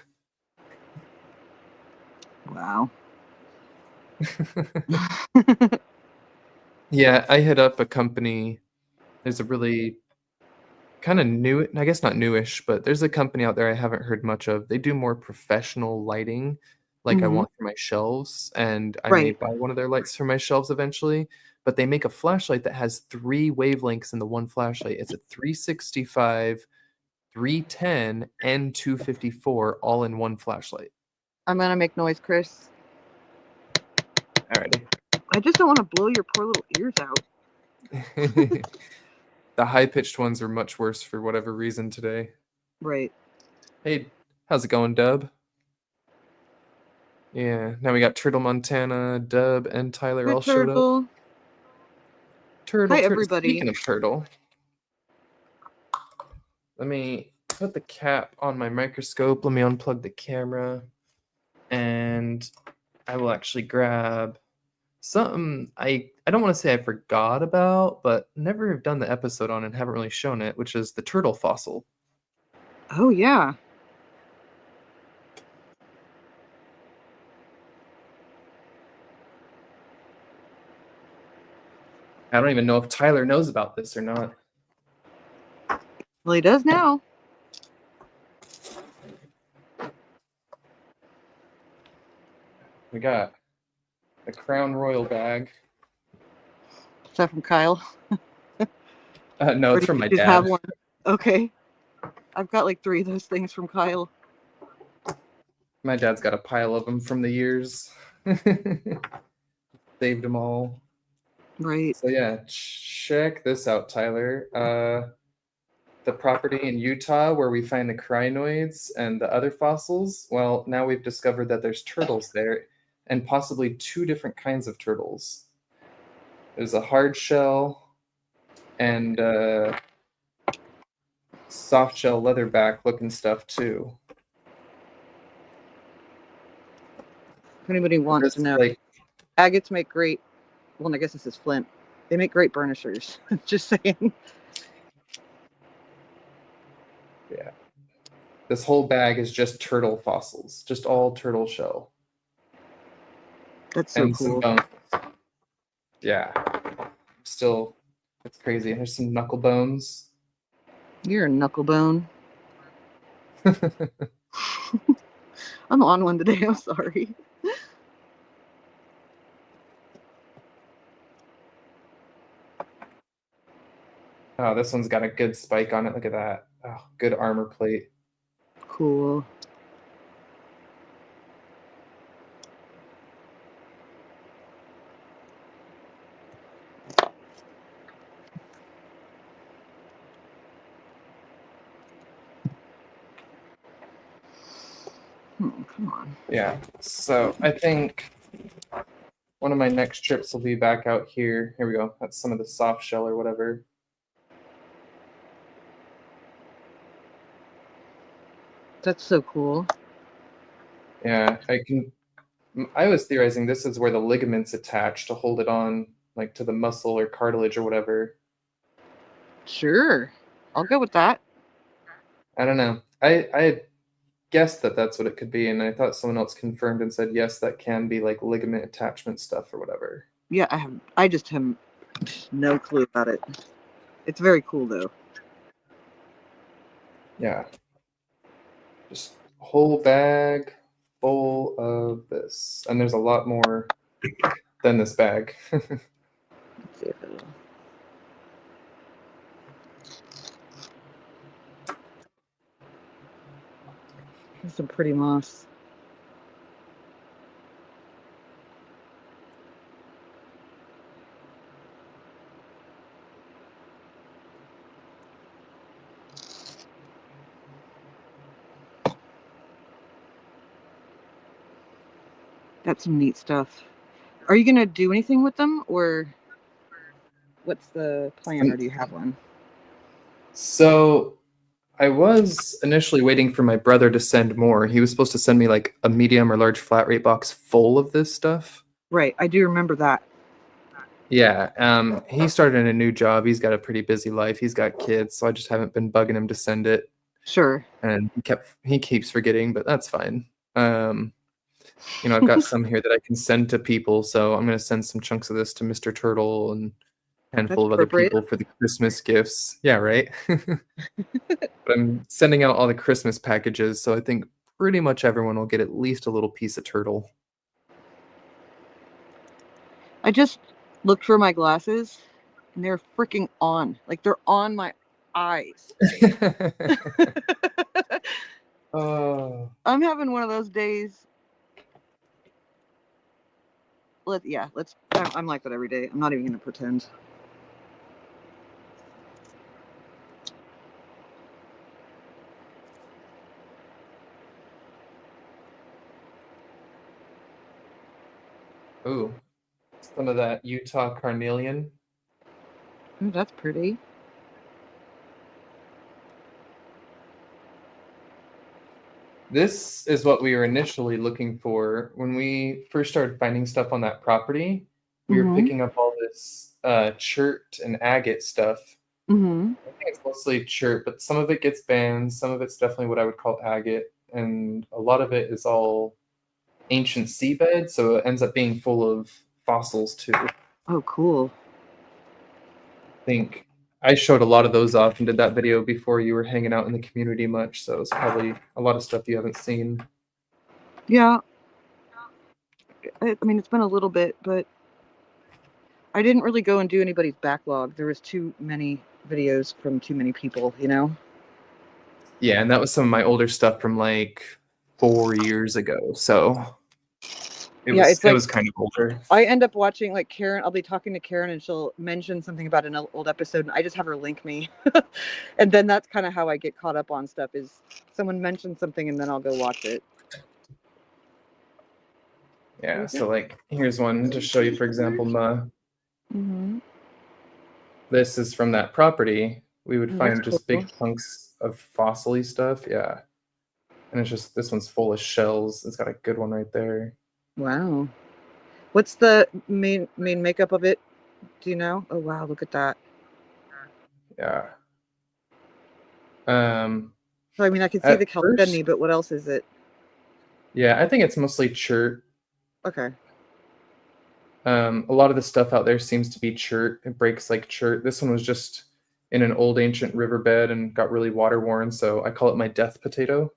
Wow. Yeah, I hit up a company. There's a really kind of new, I guess not newish, but there's a company out there I haven't heard much of. They do more professional lighting, like I Hmm. want for my shelves, and I may Right. buy one of their lights for my shelves eventually. But they make a flashlight that has three wavelengths in the one flashlight. It's a 365, 310, and 254 all in one flashlight. I'm gonna make noise, Chris. Alrighty. I just don't want to blow your poor little ears out. The high-pitched ones are much worse for whatever reason today. Right. Hey, how's it going, Dub? Yeah, now we got Turtle Montana, Dub, and Tyler Hi, all showed up. Turtle. Turtle, Hi, turtle. everybody. Speaking of turtle, let me put the cap on my microscope. Let me unplug the camera, and I will actually grab something I don't want to say I forgot about, but never have done the episode on and haven't really shown it, which is the turtle fossil. Oh, yeah. I don't even know if Tyler knows about this or not. Well, he does now. We got the Crown Royal bag. Is that from Kyle? No, Or it's do from you my just dad. have one? Okay. I've got like 3 of those things from Kyle. My dad's got a pile of them from the years. Saved them all. Right. So yeah, check this out, Tyler. The property in Utah where we find the crinoids and the other fossils. Well, now we've discovered that there's turtles there, and possibly 2 different kinds of turtles. There's a hard shell and soft shell leatherback looking stuff too. If anybody wants to know, agates make great. Well, I guess this is flint. They make great burnishers. Just saying. Yeah. This whole bag is just turtle fossils, just all turtle shell. That's so and cool. some bones. Yeah. Still, it's crazy. There's some knuckle bones. You're a knucklebone. I'm on one today. I'm sorry. Oh, this one's got a good spike on it. Look at that. Oh, good armor plate. Cool. Come on. Yeah. So I think one of my next trips will be back out here. Here we go. That's some of the soft shell or whatever. That's so cool. Yeah, I was theorizing this is where the ligaments attach to hold it on, like to the muscle or cartilage or whatever. Sure. I'll go with that. I don't know. I had guessed that that's what it could be, and I thought someone else confirmed and said yes, that can be like ligament attachment stuff or whatever. Yeah, I just have no clue about it. It's very cool though. Yeah. Just a whole bag full of this. And there's a lot more than this bag. Let's see if it'll... There's some pretty moss. That's some neat stuff. Are you going to do anything with them, or what's the plan, or do you have one? So I was initially waiting for my brother to send more. He was supposed to send me like a medium or large flat rate box full of this stuff. Right, I do remember that. Yeah, he started in a new job. He's got a pretty busy life. He's got kids, so I just haven't been bugging him to send it. Sure. And he keeps forgetting, but that's fine. I've got some here that I can send to people, so I'm going to send some chunks of this to Mr. Turtle and a That's handful of other appropriate. people for the Christmas gifts. Yeah, right? But I'm sending out all the Christmas packages, so I think pretty much everyone will get at least a little piece of turtle. I just looked for my glasses and they're freaking on. Like they're on my eyes. Oh. I'm having one of those days. I'm like that every day. I'm not even gonna pretend. Ooh, some of that Utah carnelian. Ooh, that's pretty. This is what we were initially looking for when we first started finding stuff on that property. We were Mm-hmm. picking up all this chert and agate stuff. Mm-hmm. I think it's mostly chert, but some of it gets banned. Some of it's definitely what I would call agate, and a lot of it is all ancient seabed, so it ends up being full of fossils too. I Oh, cool. think I showed a lot of those off and did that video before you were hanging out in the community much, so it's probably a lot of stuff you haven't seen. Yeah. I mean, it's been a little bit, but I didn't really go and do anybody's backlog. There was too many videos from too many people, you know? Yeah, and that was some of my older stuff from like 4 years ago, so it Yeah, was it's it like was kind of older. I end up watching like Karen. I'll be talking to Karen and she'll mention something about an old episode, and I just have her link me, and then that's kind of how I get caught up on stuff. Is someone mentions something and then I'll go watch it. Yeah, so like here's one to show you, for example, Mm-hmm. this is from that property. We would Oh, that's find just cool. big chunks of fossily stuff. Yeah. And it's just this one's full of shells. It's got a good one right there. Wow. What's the main makeup of it? Do you know? Oh wow, look at that. Yeah. Um So I mean, I can see the at first, chalcedony, but what else is it? yeah, I think it's mostly chert. Okay. A lot of the stuff out there seems to be chert. It breaks like chert. This one was just in an old ancient riverbed and got really water worn, so I call it my death potato.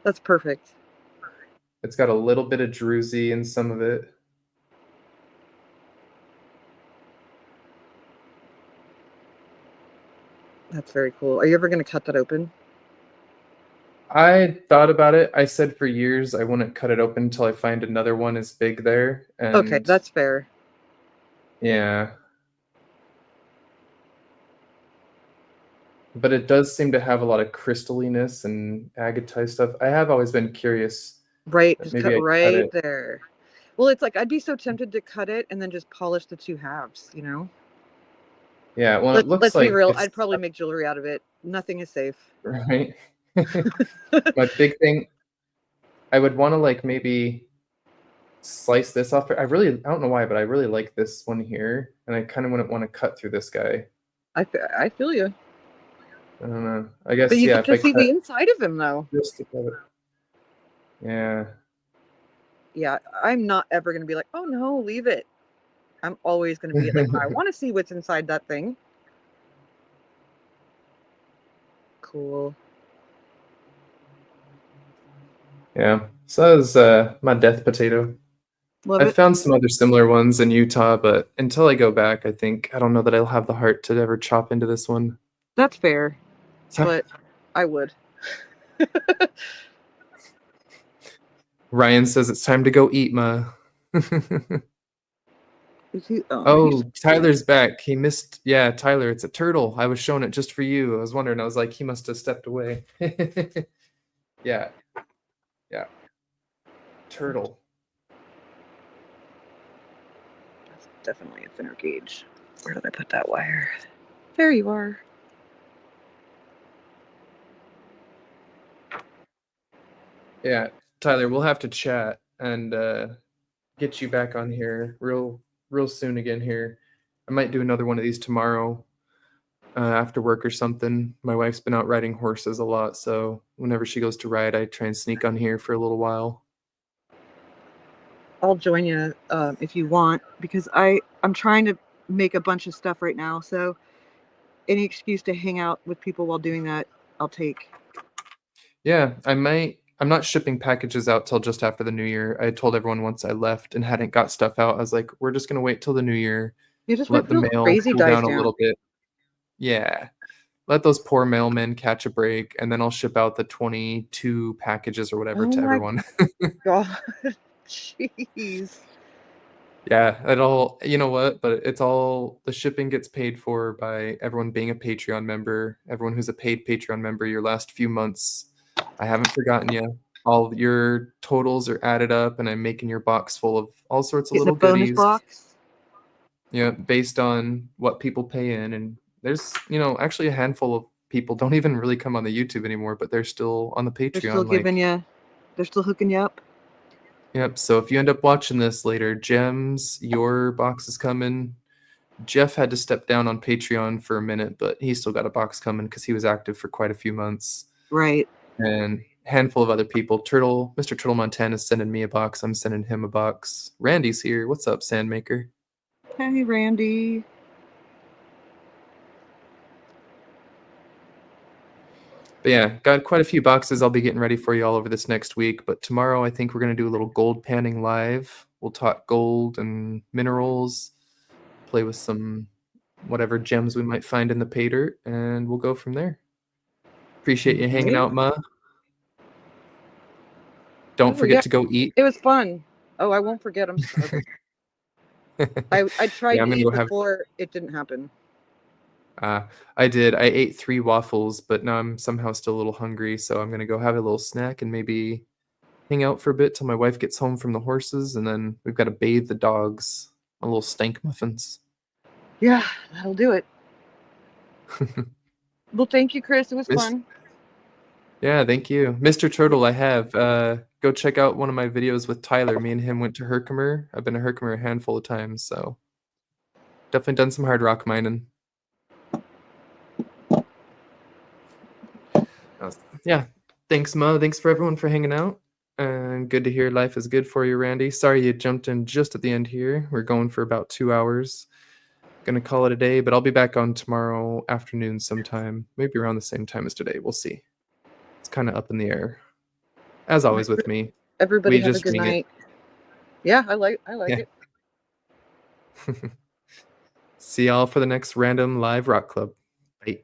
That's perfect. It's got a little bit of druzy in some of it. That's very cool. Are you ever going to cut that open? I thought about it. I said for years I wouldn't cut it open until I find another one as big there. Okay, And that's fair. yeah. But it does seem to have a lot of crystalliness and agatite stuff. I have always been curious Right, that just cut maybe I cut right it. there. Well, it's like I'd be so tempted to cut it and then just polish the two halves, you know? Yeah, well, it looks Let's be like real. it's I'd probably make jewelry out of it. Nothing is safe. right. My big thing, I would want to like maybe slice this off. I don't know why, but I really like this one here, and I kind of wouldn't want to cut through this guy. I feel you. I don't know. I But guess you yeah. get If to I see cut the inside of him, though. just above it, yeah. Yeah, I'm not ever going to be like, oh no, leave it. I'm always going to be like, I want to see what's inside that thing. Cool. Yeah. So that was my death potato. Love I've it. found some other similar ones in Utah, but until I go back, I don't know that I'll have the heart to ever chop into this one. That's fair. But I would. Ryan says it's time to go eat, Ma. Is he? Oh, he's Oh, Tyler's back. He missed. Yeah, Tyler, it's a turtle. I was showing it just for you. I was wondering. I was like, he must have stepped away. Yeah, yeah. Turtle. That's definitely a thinner gauge. Where did I put that wire? There you are. Yeah, Tyler, we'll have to chat and get you back on here real soon again here. I might do another one of these tomorrow. after work or something. My wife's been out riding horses a lot, so whenever she goes to ride, I try and sneak on here for a little while. I'll join you if you want, because I'm trying to make a bunch of stuff right now. So any excuse to hang out with people while doing that, I'll take. Yeah, I might. I'm not shipping packages out till just after the new year. I told everyone once I left and hadn't got stuff out, I was like, we're just gonna wait till the new year, You just wait let the till mail crazy cool dies down a down. little bit. Yeah, let those poor mailmen catch a break, and then I'll ship out the 22 packages or whatever Oh to my everyone. God. Jeez. Yeah, it all, you know what? But it's all, the shipping gets paid for by everyone being a Patreon member. Everyone who's a paid Patreon member, your last few months, I haven't forgotten you. All your totals are added up, and I'm making your box full of all sorts of Getting a little bonus goodies. box. Yeah, based on what people pay in. And there's, actually a handful of people don't even really come on the YouTube anymore, but they're still on the They're still Patreon. giving you, they're still hooking you up. Yep. So if you end up watching this later, Gems, your box is coming. Jeff had to step down on Patreon for a minute, but he still got a box coming because he was active for quite a few months. Right. And a handful of other people. Mr. Turtle Montana is sending me a box. I'm sending him a box. Randy's here. What's up, Sandmaker? Hey, Randy. But yeah, got quite a few boxes I'll be getting ready for you all over this next week. But tomorrow, I think we're going to do a little gold panning live. We'll talk gold and minerals, play with some whatever gems we might find in the pay dirt, and we'll go from there. Appreciate you hanging Okay. out, Ma. Don't Oh, yeah. forget to go eat. It was fun. Oh, I won't forget. I'm starving. I tried Yeah, I'm to gonna eat go have. before. It didn't happen. I did. I ate 3 waffles, but now I'm somehow still a little hungry, so I'm gonna go have a little snack and maybe hang out for a bit till my wife gets home from the horses, and then we've got to bathe the dogs on little stank muffins. Yeah, that'll do it. Well, thank you, Chris. It was Miss, fun. yeah, thank you, Mr. Turtle. I have go check out one of my videos with Tyler. Me and him went to Herkimer. I've been to Herkimer a handful of times, so definitely done some hard rock mining. Yeah, thanks, Mo. Thanks for everyone for hanging out. And good to hear life is good for you, Randy. Sorry you jumped in just at the end here. We're going for about 2 hours. Gonna call it a day, but I'll be back on tomorrow afternoon sometime, maybe around the same time as today. We'll see. It's kind of up in the air, as always with me. Everybody We have a just good wing it. night. Yeah, I like Yeah. it. See y'all for the next random live rock club. Bye.